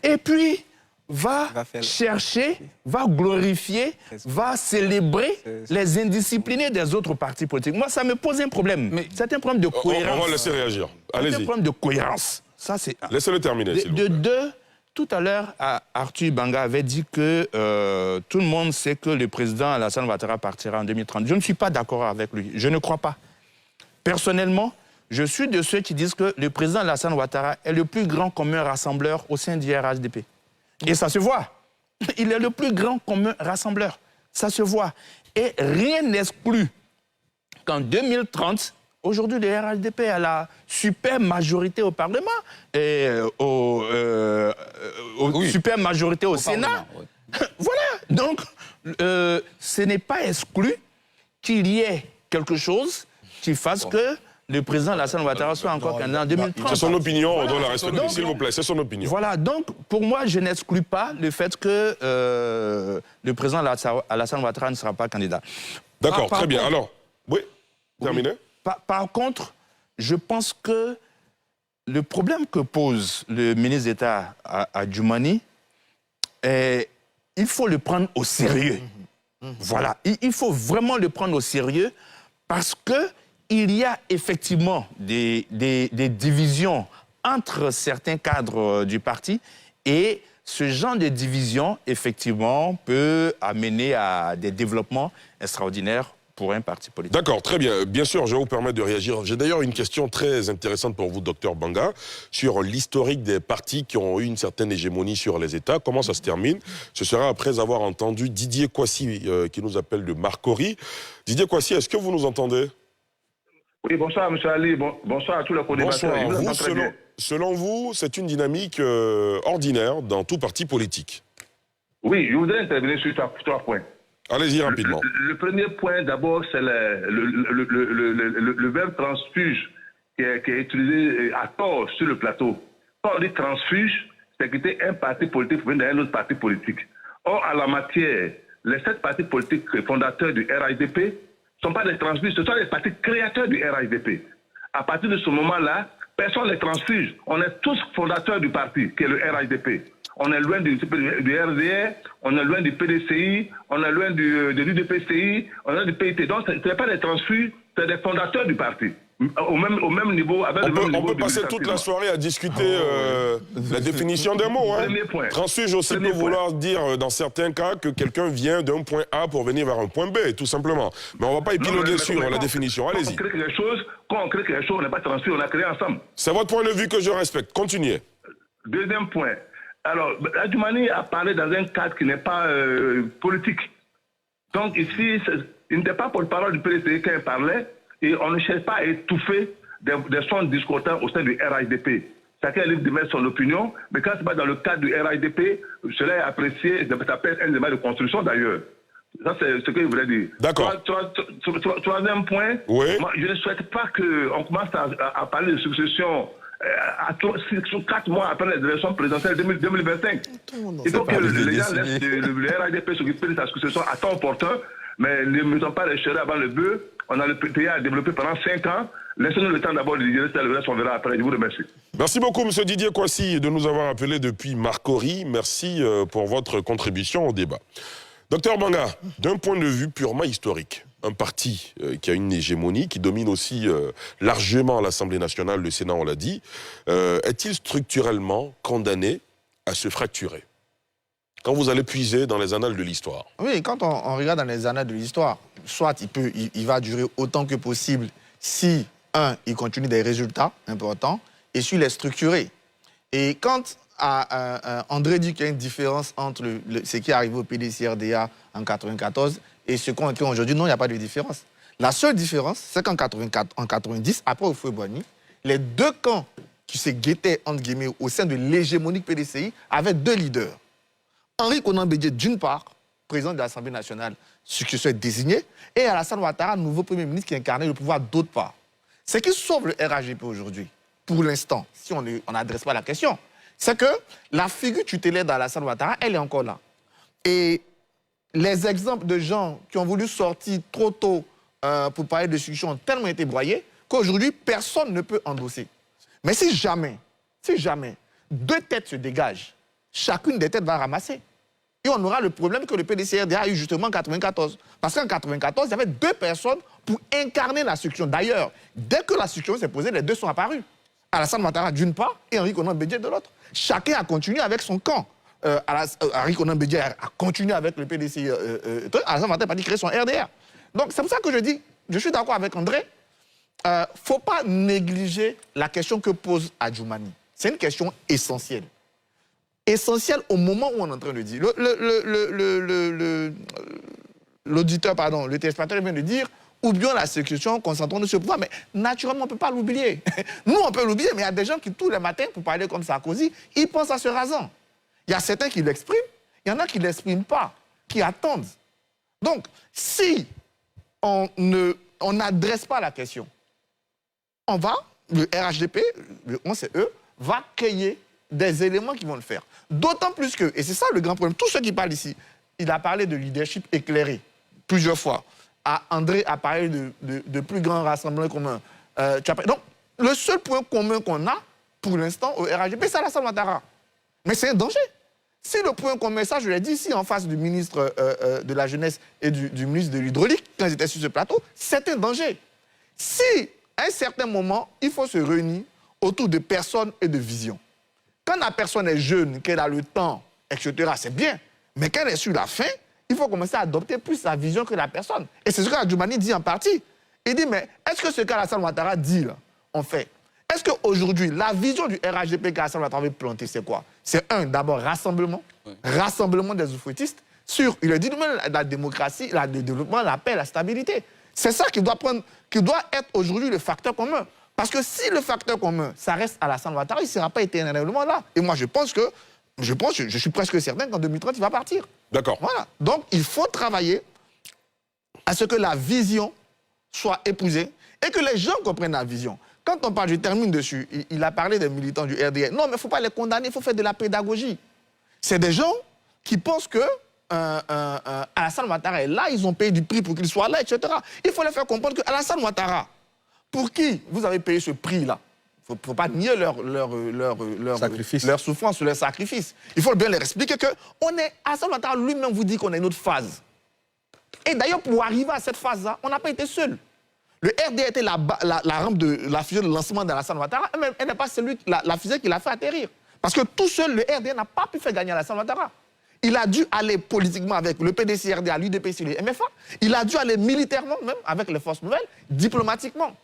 et puis va chercher, va glorifier, va célébrer les indisciplinés des autres partis politiques. Moi, ça me pose un problème. C'est un problème de cohérence. On va laisser réagir. Allez-y. C'est un problème de cohérence. Ça, c'est un. Laissez-le terminer, s'il vous plaît. Deux, tout à l'heure, Arthur Banga avait dit que tout le monde sait que le président Alassane Ouattara partira en 2030. Je ne suis pas d'accord avec lui. Je ne crois pas. Personnellement, je suis de ceux qui disent que le président Alassane Ouattara est le plus grand commun rassembleur au sein du RHDP. Et ça se voit. Il est le plus grand commun rassembleur. Ça se voit. Et rien n'exclut qu'en 2030, aujourd'hui, le RHDP a la super majorité au Parlement et super majorité au Sénat. Voilà. Donc, ce n'est pas exclu qu'il y ait quelque chose qui fasse que le président Alassane Ouattara soit encore candidat en 2030. C'est son opinion, on doit la respecter, s'il vous plaît, c'est son opinion. Voilà, donc pour moi, je n'exclus pas le fait que le président Alassane Ouattara ne sera pas candidat. D'accord, très bien. Alors, oui, terminé. Par contre, je pense que le problème que pose le ministre d'État à Djoumani, il faut le prendre au sérieux. Voilà, il faut vraiment le prendre au sérieux parce qu'il y a effectivement des divisions entre certains cadres du parti et ce genre de division, effectivement, peut amener à des développements extraordinaires pour un parti politique. D'accord, très bien. Bien sûr, je vais vous permettre de réagir. J'ai d'ailleurs une question très intéressante pour vous, docteur Banga, sur l'historique des partis qui ont eu une certaine hégémonie sur les États. Comment ça se termine? Ce sera après avoir entendu Didier Kwasi, qui nous appelle de Marcory. Didier Kwasi, est-ce que vous nous entendez? Oui, bonsoir, M. Ali. Bonsoir à tous les co-débatteurs. Bonsoir. Selon vous, c'est une dynamique ordinaire dans tout parti politique? Oui, je voudrais intervenir sur trois points. Allez-y rapidement. Le premier point, d'abord, c'est le verbe transfuge qui est utilisé à tort sur le plateau. Quand on dit transfuge, c'est quitter un parti politique pour venir dans un autre parti politique. Or, en la matière, les 7 partis politiques fondateurs du RHDP ne sont pas des transfuges, ce sont les partis créateurs du RHDP. À partir de ce moment-là, personne ne les transfuge. On est tous fondateurs du parti, qui est le RHDP. On est loin du RDR, on est loin du PDCI, on est loin de l'UDPCI, on est loin du PIT. Donc, ce n'est pas des transfuges, c'est des fondateurs du parti. Au même niveau, avec le même niveau. On peut passer toute la soirée à discuter la définition des mots. Hein. Transfuge aussi peut vouloir dire, dans certains cas, que quelqu'un vient d'un point A pour venir vers un point B, tout simplement. Mais on ne va pas épiloguer sur la définition. Allez-y. Quand on crée quelque chose, on n'est pas transfuge, on a créé ensemble. C'est votre point de vue que je respecte. Continuez. Deuxième point. Alors, Djoumani a parlé dans un cadre qui n'est pas politique. Donc ici, il n'était pas porte-parole du PDC quand il parlait, et on ne cherche pas à étouffer des sons discordants au sein du RHDP. Chacun est libre de mettre son opinion, mais quand ce n'est pas dans le cadre du RHDP, cela est apprécié, ça peut être un débat de construction d'ailleurs. Ça, c'est ce que je voulais dire. D'accord. Troisième point, oui. Moi, je ne souhaite pas qu'on commence à parler de succession 4 mois après les élections présidentielles 2025. Il faut que les gens laissent le RHDP s'occuper de sa succession à temps opportun, mais ne mettons pas les charrues avant le bœuf. On a le pays à développer pendant 5 ans. Laissez-nous le temps d'abord de digérer ça, le reste on verra après. Je vous remercie. Merci beaucoup, M. Didier Kwasi, de nous avoir appelés depuis Marcory. Merci pour votre contribution au débat. Docteur Banga, d'un point de vue purement historique, un parti qui a une hégémonie, qui domine aussi largement l'Assemblée nationale, le Sénat, on l'a dit, est-il structurellement condamné à se fracturer? Quand vous allez puiser dans les annales de l'histoire. Oui, quand on regarde dans les annales de l'histoire, soit il va durer autant que possible si, il continue des résultats importants, et s'il est structuré. Et quand André dit qu'il y a une différence entre ce qui est arrivé au PDC-RDA en 1994 et ce qu'on fait aujourd'hui, non, il n'y a pas de différence. La seule différence, c'est qu'en 1990, après Houphouët-Boigny, les deux camps qui se guettaient, entre guillemets, au sein de l'hégémonique PDCI, avaient 2 leaders. Henri Konan Bédié, d'une part, président de l'Assemblée nationale, successeur désigné, et Alassane Ouattara, nouveau Premier ministre qui incarnait le pouvoir d'autre part. Ce qui sauve le RHDP aujourd'hui, pour l'instant, si on n'adresse pas la question, c'est que la figure tutélaire d'Alassane Ouattara, elle est encore là. Et les exemples de gens qui ont voulu sortir trop tôt pour parler de succession ont tellement été broyés qu'aujourd'hui, personne ne peut endosser. Mais si jamais 2 têtes se dégagent, chacune des têtes va ramasser. Et on aura le problème que le PDC-RDA a eu justement en 1994. Parce qu'en 1994, il y avait 2 personnes pour incarner la succession. D'ailleurs, dès que la succession s'est posée, les 2 sont apparus. Alassane Ouattara d'une part et Henri Konan Bédié de l'autre. Chacun a continué avec son camp. Henri Konan Bédié a continué avec le PDC. Alassane Ouattara n'a pas dit créer son RDR. Donc c'est pour ça que je dis, je suis d'accord avec André, il ne faut pas négliger la question que pose Djoumani. C'est une question essentielle. Essentielle au moment où on est en train de dire. L'auditeur, pardon, le téléspectateur vient de dire, oublions la succession, concentrons-nous sur le pouvoir. Mais naturellement, on ne peut pas l'oublier. Nous, on peut l'oublier, mais il y a des gens qui, tous les matins, pour parler comme Sarkozy, ils pensent à ce rasant. Il y a certains qui l'expriment, il y en a qui ne l'expriment pas, qui attendent. Donc, si on n'adresse pas la question, le RHDP, le CE, va créer des éléments qui vont le faire. D'autant plus que, et c'est ça le grand problème, tous ceux qui parlent ici, il a parlé de leadership éclairé plusieurs fois. André a parlé de plus grands rassemblements communs. Donc, le seul point commun qu'on a, pour l'instant, au RHDP, c'est Alassane Ouattara. Mais c'est un danger. Si le point commun, ça je l'ai dit ici en face du ministre de la Jeunesse et du ministre de l'Hydraulique, quand ils étaient sur ce plateau, c'est un danger. Si, à un certain moment, il faut se réunir autour de personnes et de visions. Quand la personne est jeune, qu'elle a le temps, etc., c'est bien. Mais quand elle est sur la fin, il faut commencer à adopter plus sa vision que la personne. Et c'est ce qu'Adjoumani dit en partie. Il dit, mais est-ce que ce qu'Alassane Ouattara dit, là, on fait? Est-ce qu'aujourd'hui, la vision du RHDP qu'Alassane Ouattara veut planter, c'est quoi? C'est d'abord rassemblement, rassemblement des oufouettistes sur, il a dit nous-mêmes, la démocratie, le développement, la paix, la stabilité. C'est ça qui doit être aujourd'hui le facteur commun. Parce que si le facteur commun, ça reste Alassane Ouattara, il ne sera pas éternellement là. Et moi, je suis presque certain qu'en 2030, il va partir. D'accord. Voilà. Donc, il faut travailler à ce que la vision soit épousée et que les gens comprennent la vision. Quand on parle, je termine dessus, il a parlé des militants du RDR. Non, mais il ne faut pas les condamner, il faut faire de la pédagogie. C'est des gens qui pensent que Alassane Ouattara est là, ils ont payé du prix pour qu'il soit là, etc. Il faut les faire comprendre que Alassane Ouattara, pour qui vous avez payé ce prix-là, il ne faut pas nier leur souffrance, leur sacrifice. Il faut bien leur expliquer que Alassane Ouattara lui-même vous dit qu'on a une autre phase. Et d'ailleurs, pour arriver à cette phase-là, on n'a pas été seul. Le RD était la rampe de la fusée de lancement d'Alassane Ouattara, mais elle n'est pas la fusée qui l'a fait atterrir. Parce que tout seul, le RD n'a pas pu faire gagner Alassane Ouattara. Il a dû aller politiquement avec le PDC-RDA, l'UDPC, le MFA. Il a dû aller militairement, même avec les forces nouvelles, diplomatiquement.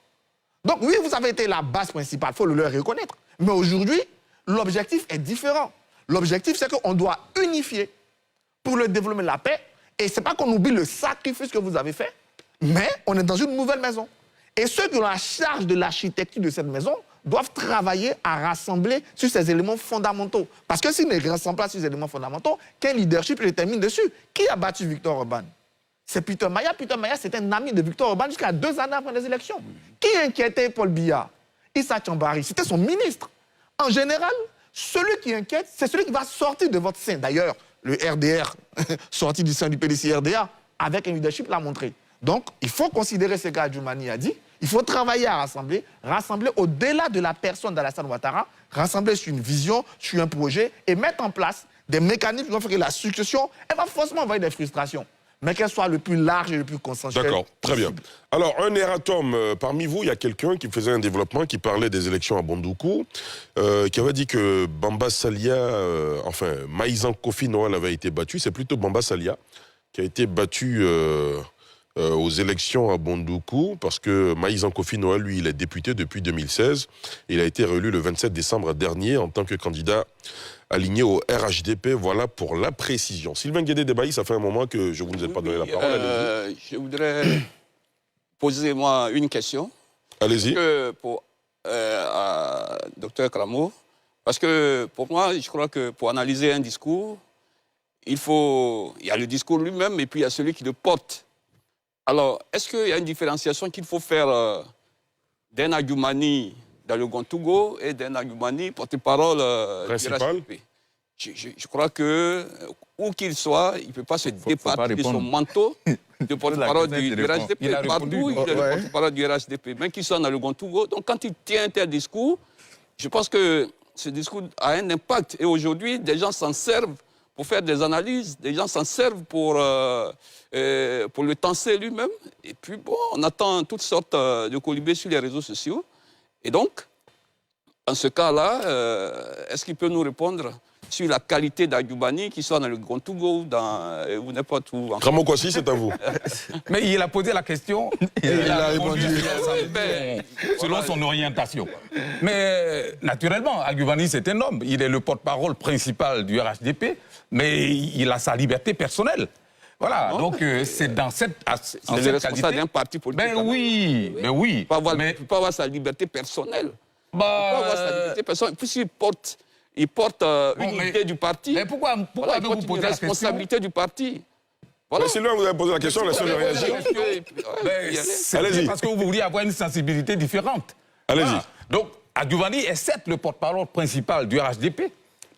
Donc oui, vous avez été la base principale, il faut le leur reconnaître. Mais aujourd'hui, l'objectif est différent. L'objectif, c'est qu'on doit unifier pour le développement de la paix. Et ce n'est pas qu'on oublie le sacrifice que vous avez fait, mais on est dans une nouvelle maison. Et ceux qui ont la charge de l'architecture de cette maison doivent travailler à rassembler sur ces éléments fondamentaux. Parce que s'ils ne rassemblent pas sur ces éléments fondamentaux, quel leadership les termine dessus? Qui a battu Victor Orban? C'est Peter Maya. Peter Maya, c'est un ami de Victor Orban jusqu'à 2 années après les élections. Qui inquiétait Paul Biya? Issa Tchambari, c'était son ministre. En général, celui qui inquiète, c'est celui qui va sortir de votre sein. D'ailleurs, le RDR, sorti du sein du PDC-RDA, avec un leadership, l'a montré. Donc, il faut considérer ce qu'Adjoumani a dit. Il faut travailler à rassembler au-delà de la personne d'Alassane Ouattara, rassembler sur une vision, sur un projet et mettre en place des mécanismes qui vont faire que la succession, elle va forcément envoyer des frustrations, mais qu'elle soit le plus large et le plus consensuel. D'accord, très bien. Alors, un erratum, parmi vous, il y a quelqu'un qui faisait un développement, qui parlait des élections à Bondoukou, qui avait dit que Bamba Salia, Maïzan Kofi Noël avait été battu. C'est plutôt Bamba Salia qui a été battu aux élections à Bondoukou, parce que Maïzan Kofi Noël, lui, il est député depuis 2016. Il a été réélu le 27 décembre dernier en tant que candidat aligné au RHDP. Voilà pour la précision. Sylvain Guédé-Debailly, ça fait un moment que je ne vous ai pas donné la parole. Je voudrais poser, moi, une question. Allez-y. Pour Dr Kramo, parce que pour moi, je crois que pour analyser un discours, il y a le discours lui-même et puis il y a celui qui le porte. Alors, est-ce qu'il y a une différenciation qu'il faut faire d'un Adjoumani dans le Gontougo et d'un Adjoumani porte-parole du RHDP? Je crois que, où qu'il soit, il ne peut pas se départir de son manteau de porte-parole du RHDP. Partout, il est le porte-parole du RHDP, même qu'il soit dans le Gontougo. Donc, quand il tient un tel discours, je pense que ce discours a un impact. Et aujourd'hui, des gens s'en servent pour faire des analyses, des gens s'en servent pour le tenser lui-même. Et puis, bon, on attend toutes sortes de colibés sur les réseaux sociaux. Et donc, en ce cas-là, est-ce qu'il peut nous répondre sur la qualité d'Adjoumani, qui soit dans le Gontougo ou n'importe où? Kramo Kwasi, c'est à vous. Mais il a posé la question et il a répondu selon son orientation. Mais naturellement, Adjoumani, c'est un homme. Il est le porte-parole principal du RHDP, mais il a sa liberté personnelle. Voilà, donc c'est dans cette qualité... C'est le responsable d'un parti politique. Ben oui. Il ne peut pas avoir sa liberté personnelle. Il ne peut pas avoir sa liberté personnelle. Puisqu'il porte une idée du parti. Mais pourquoi vous posez la responsabilité du parti? Voilà. Mais Sylvain, vous avez posé la question, laissez-le réagir. Allez-y. Parce que vous vouliez avoir une sensibilité différente. Allez-y. Voilà. Donc, Adjoumani est certes le porte-parole principal du RHDP.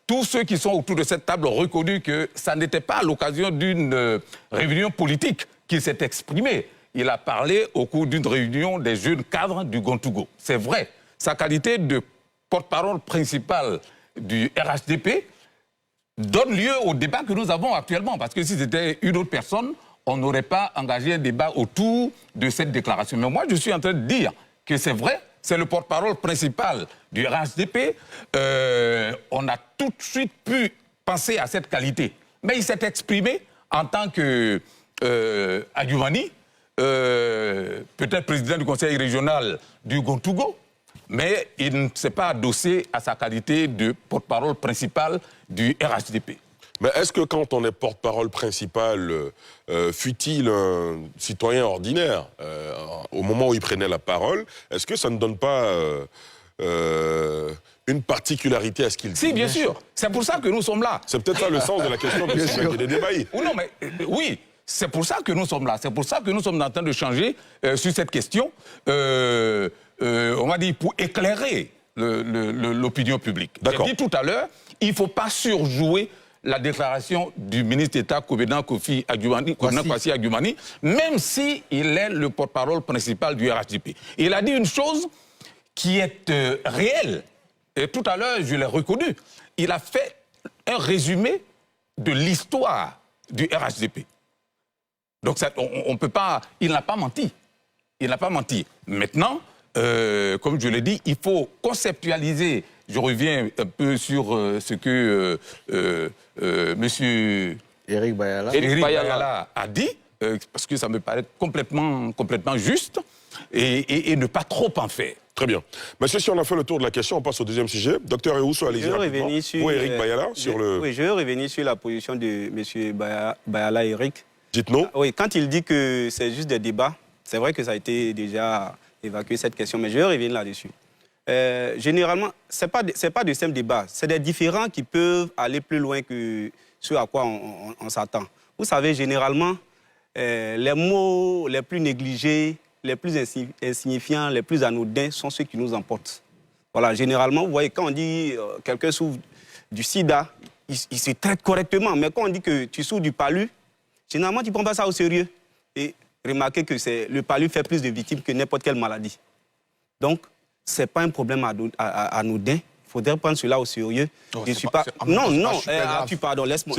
Tous ceux qui sont autour de cette table ont reconnu que ça n'était pas à l'occasion d'une réunion politique qu'il s'est exprimé. Il a parlé au cours d'une réunion des jeunes cadres du Gontougo. C'est vrai, sa qualité de porte-parole principal du RHDP donne lieu au débat que nous avons actuellement. Parce que si c'était une autre personne, on n'aurait pas engagé un débat autour de cette déclaration. Mais moi, je suis en train de dire que c'est vrai, c'est le porte-parole principal du RHDP. On a tout de suite pu penser à cette qualité. Mais il s'est exprimé en tant que Adjoumani, peut-être président du conseil régional du Gontougo, mais il ne s'est pas adossé à sa qualité de porte-parole principal du RHDP. Mais est-ce que quand on est porte-parole principal, fut-il un citoyen ordinaire, au moment où il prenait la parole, est-ce que ça ne donne pas une particularité à ce qu'il dit? Si, bien sûr. C'est pour ça que nous sommes là. C'est peut-être ça le sens de la question, parce qu'il y a des débats. Oui, c'est pour ça que nous sommes là. C'est pour ça que nous sommes en train de changer sur cette question, on va dire, pour éclairer l'opinion publique. J'ai dit tout à l'heure, il ne faut pas surjouer la déclaration du ministre d'État Kobena Kwasi Adjoumani, même s'il est le porte-parole principal du RHDP. Il a dit une chose qui est réelle. Et tout à l'heure, je l'ai reconnu. Il a fait un résumé de l'histoire du RHDP. Donc, on peut pas... Il n'a pas menti. Il n'a pas menti. Maintenant, comme je l'ai dit, il faut conceptualiser. Je reviens un peu sur ce que monsieur Eric Bayala a dit, parce que ça me paraît complètement juste, et ne pas trop en faire. Très bien. Monsieur, si on a fait le tour de la question, on passe au deuxième sujet. Docteur Ewusso, allez-y rapidement. Ou Eric Bayala, sur le... Oui, je veux revenir sur la position de monsieur Bayala Eric. Dites-nous. Oui, quand il dit que c'est juste des débats, c'est vrai que ça a été déjà évacué cette question, mais je vais revenir là-dessus. Généralement, ce n'est pas de simple débat, c'est des différends qui peuvent aller plus loin que ce à quoi on s'attend. Vous savez, généralement, les mots les plus négligés, les plus insignifiants, les plus anodins sont ceux qui nous emportent. Voilà, généralement, vous voyez, quand on dit quelqu'un souffre du sida, il se traite correctement, mais quand on dit que tu souffres du palu, généralement, tu ne prends pas ça au sérieux. Et remarquez que le palu fait plus de victimes que n'importe quelle maladie. Donc, ce n'est pas un problème anodin. Il faudrait prendre cela au sérieux. Pardon, laisse-moi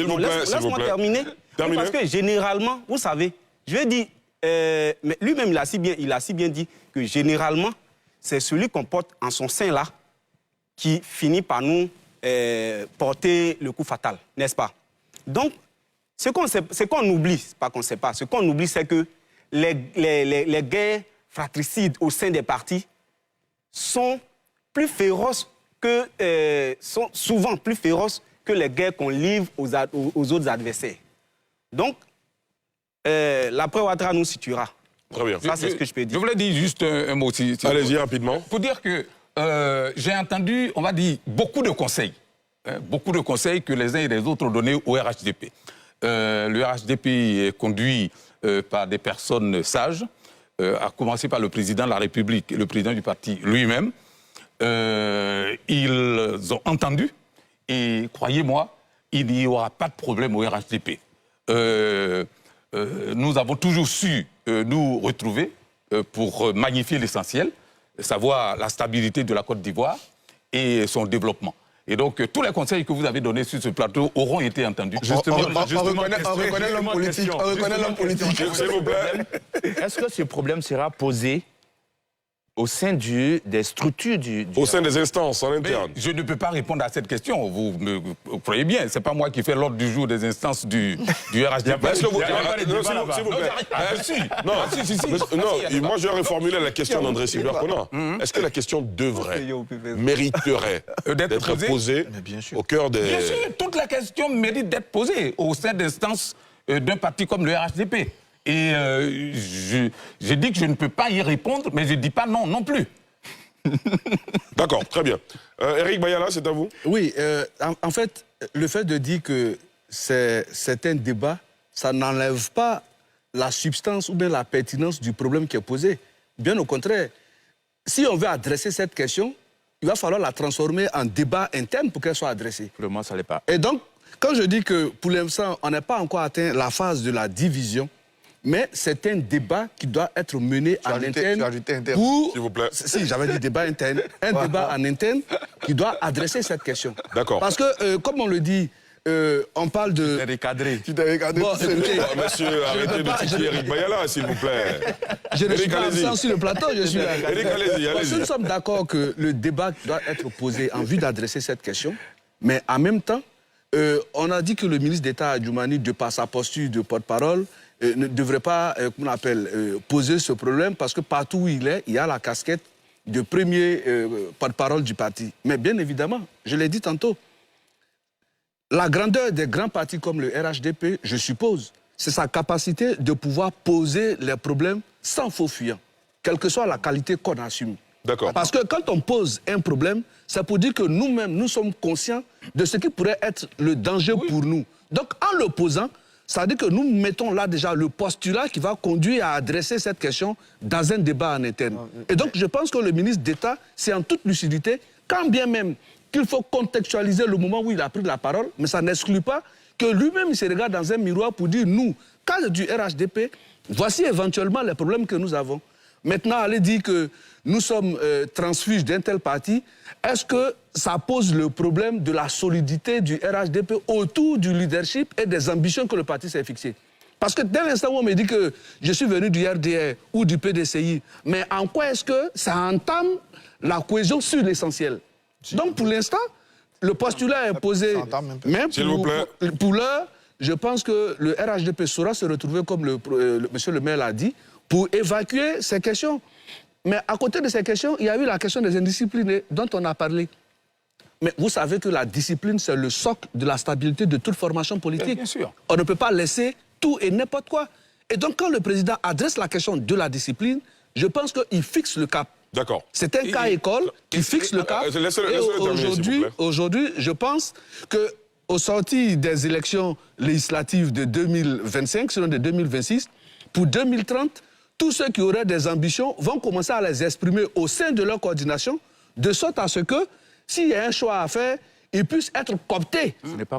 terminer. Parce que généralement, vous savez, je vais dire, mais lui-même, il a si bien dit que généralement, c'est celui qu'on porte en son sein là qui finit par nous porter le coup fatal, n'est-ce pas? Donc, ce qu'on oublie, pas qu'on ne sait pas, ce qu'on oublie, c'est que les guerres fratricides au sein des partis sont plus féroces sont souvent plus féroces que les guerres qu'on livre aux autres adversaires. Donc, l'après Ouattara nous situera. Très bien. Ça, c'est ce que je peux dire. Je voulais dire juste un mot. Allez-y, rapidement. Pour dire que j'ai entendu, on va dire, beaucoup de conseils que les uns et les autres ont donnés au RHDP. Le RHDP est conduit par des personnes sages, à commencer par le président de la République et le président du parti lui-même. Ils ont entendu, et croyez-moi, il n'y aura pas de problème au RHDP. Nous avons toujours su nous retrouver pour magnifier l'essentiel, savoir la stabilité de la Côte d'Ivoire et son développement. Et donc, tous les conseils que vous avez donnés sur ce plateau auront été entendus. Justement, on reconnaît l'homme politique. On reconnaît l'homme politique. S'il vous plaît. Est-ce que ce problème sera posé au sein des structures au sein des instances en interne? Je ne peux pas répondre à cette question. Vous croyez bien, ce n'est pas moi qui fais l'ordre du jour des instances du RHDP. S'il vous plaît. Non, moi je vais reformuler la question d'André Silva-Kona. Est-ce que la question mériterait d'être posée au cœur des... Bien sûr, toute la question mérite d'être posée au sein d'instances d'un parti comme le RHDP. Et j'ai dit que je ne peux pas y répondre, mais je ne dis pas non non plus. D'accord, très bien. Eric Bayala, c'est à vous. Oui, en fait, le fait de dire que c'est un débat, ça n'enlève pas la substance ou bien la pertinence du problème qui est posé. Bien au contraire, si on veut adresser cette question, il va falloir la transformer en débat interne pour qu'elle soit adressée. Pour le moment, ça ne l'est pas. Et donc, quand je dis que pour l'instant, on n'a pas encore atteint la phase de la division, mais c'est un débat qui doit être mené en interne. Pour... S'il vous plaît. Si, j'avais dit débat interne. Un débat en interne qui doit adresser cette question. D'accord. Parce que, comme on le dit, on parle de... Recadré. Bon, écoutez, Monsieur, arrêtez de citer Eric Bayala, s'il vous plaît. je ne suis Eric, pas allez-y. absent sur le plateau, je suis là. Eric, allez-y, Bon, allez-y. nous sommes d'accord que le débat doit être posé en vue d'adresser cette question, mais en même temps, on a dit que le ministre d'État Adjoumani, de par sa posture de porte-parole, ne devrait pas, comment on appelle, poser ce problème parce que partout où il est, il y a la casquette de premier porte-parole du parti. Mais bien évidemment, je l'ai dit tantôt, la grandeur des grands partis comme le RHDP, je suppose, c'est sa capacité de pouvoir poser les problèmes sans faux fuyant, quelle que soit la qualité qu'on assume. D'accord. Parce que quand on pose un problème, c'est pour dire que nous-mêmes, nous sommes conscients de ce qui pourrait être le danger pour nous. Donc, en le posant, ça veut dire que nous mettons là déjà le postulat qui va conduire à adresser cette question dans un débat en interne. Et donc, je pense que le ministre d'État, c'est en toute lucidité, quand bien même qu'il faut contextualiser le moment où il a pris la parole, mais ça n'exclut pas que lui-même, il se regarde dans un miroir pour dire, nous, cadre du RHDP, voici éventuellement les problèmes que nous avons. Maintenant, aller dire que nous sommes transfuges d'un tel parti, est-ce que ça pose le problème de la solidité du RHDP autour du leadership et des ambitions que le parti s'est fixées? Parce que dès l'instant où on me dit que je suis venu du RDR ou du PDCI, mais en quoi est-ce que ça entame la cohésion sur l'essentiel? Donc pour l'instant, le postulat est posé, mais pour l'heure, je pense que le RHDP saura se retrouver, comme monsieur le maire l'a dit, pour évacuer ces questions. Mais à côté de ces questions, il y a eu la question des indisciplinés dont on a parlé. Mais vous savez que la discipline, c'est le socle de la stabilité de toute formation politique. Bien sûr. On ne peut pas laisser tout et n'importe quoi. Et donc, quand le président adresse la question de la discipline, je pense qu'il fixe le cap. D'accord. C'est un cas école qui fixe le cap. Et aujourd'hui, je pense qu'au sorti des élections législatives de 2025, sinon de 2026, pour 2030, tous ceux qui auraient des ambitions vont commencer à les exprimer au sein de leur coordination, de sorte à ce que, s'il y a un choix à faire, ils puissent être cooptés.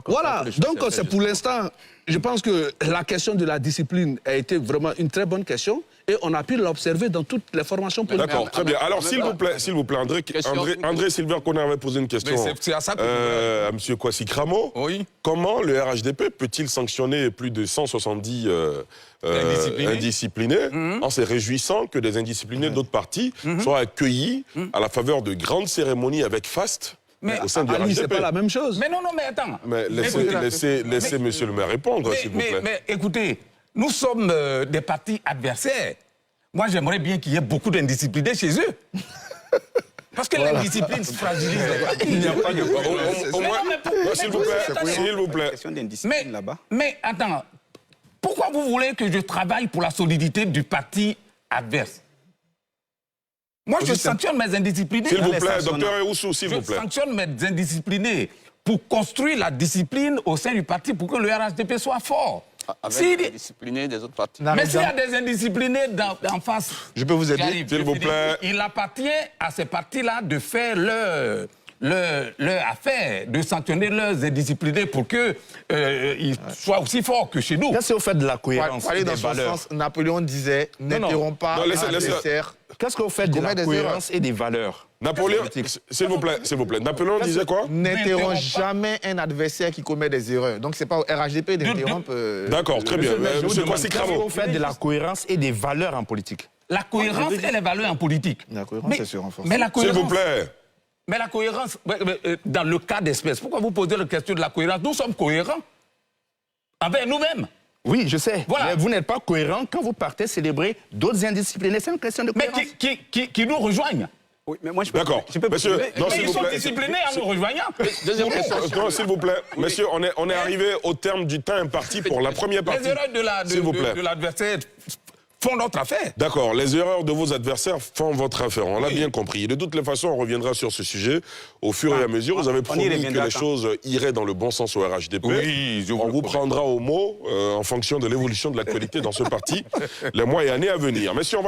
Voilà, donc c'est pour l'instant, je pense que la question de la discipline a été vraiment une très bonne question et on a pu l'observer dans toutes les formations politiques. D'accord, très bien. Alors, s'il vous plaît, André Sylvain Koné avait posé une question à M. Kwasi Kramo. Oui. Comment le RHDP peut-il sanctionner plus de 170 indisciplinés en se réjouissant que des indisciplinés d'autres partis soient accueillis à la faveur de grandes cérémonies avec faste au sein du RHDP? C'est pas la même chose. Mais non, mais attends. Mais laissez monsieur le maire répondre, s'il vous plaît. Mais écoutez, nous sommes des partis adversaires. Moi, j'aimerais bien qu'il y ait beaucoup d'indisciplinés chez eux. Parce que l'indiscipline fragilise les partis. Il n'y a pas de S'il vous plaît. question d'indiscipline là-bas. Mais attends, pourquoi vous voulez que je travaille pour la solidité du parti adverse? Moi, je sanctionne mes indisciplinés. S'il vous plaît, docteur Eoussou, s'il vous plaît. Je sanctionne mes indisciplinés pour construire la discipline au sein du parti pour que le RHDP soit fort. Avec les indisciplinés des autres partis. Mais s'il y a des indisciplinés en face, je peux vous aider, s'il vous plaît. Il appartient à ces partis-là de faire leur affaire, de sanctionner leurs indisciplinés pour qu'ils soient aussi forts que chez nous. Qu'est-ce que vous faites de la cohérence aller dans des ce valeurs? sens, Napoléon disait, n'interromps pas l'adversaire. Qu'est-ce que vous faites de la cohérence et des valeurs? Napoléon, s'il vous plaît. Napoléon disait quoi? N'interrompt jamais un adversaire qui commet des erreurs. Donc c'est pas au RHDP d'interrompre. D'accord, très bien. Monsieur Kwasi Qu'est-ce que Kramo. vous faites de la cohérence et des valeurs en politique? La cohérence et les valeurs en politique. La cohérence, c'est se renforcer. Mais la cohérence, S'il vous plaît. Mais la cohérence, dans le cas d'espèce, pourquoi vous posez la question de la cohérence? Nous sommes cohérents avec nous-mêmes. Oui, je sais. Voilà. Mais vous n'êtes pas cohérent quand vous partez célébrer d'autres indisciplinés. C'est une question de cohérence. Mais qui nous rejoignent. Oui, mais moi, je peux... D'accord. Monsieur, non, s'il Ils vous sont plaît. disciplinés en nous rejoignant. Deuxième question. Non, s'il vous plaît. Monsieur, on est arrivé au terme du temps imparti pour la première partie. Les erreurs S'il vous plaît. de l'adversaire font notre affaire. D'accord, les erreurs de vos adversaires font votre affaire, on l'a bien compris. De toutes les façons, on reviendra sur ce sujet au fur et à mesure. Vous avez promis que les choses iraient dans le bon sens au RHDP. Oui, on vous prendra au mot en fonction de l'évolution de l'actualité dans ce parti les mois et années à venir. Messieurs, on va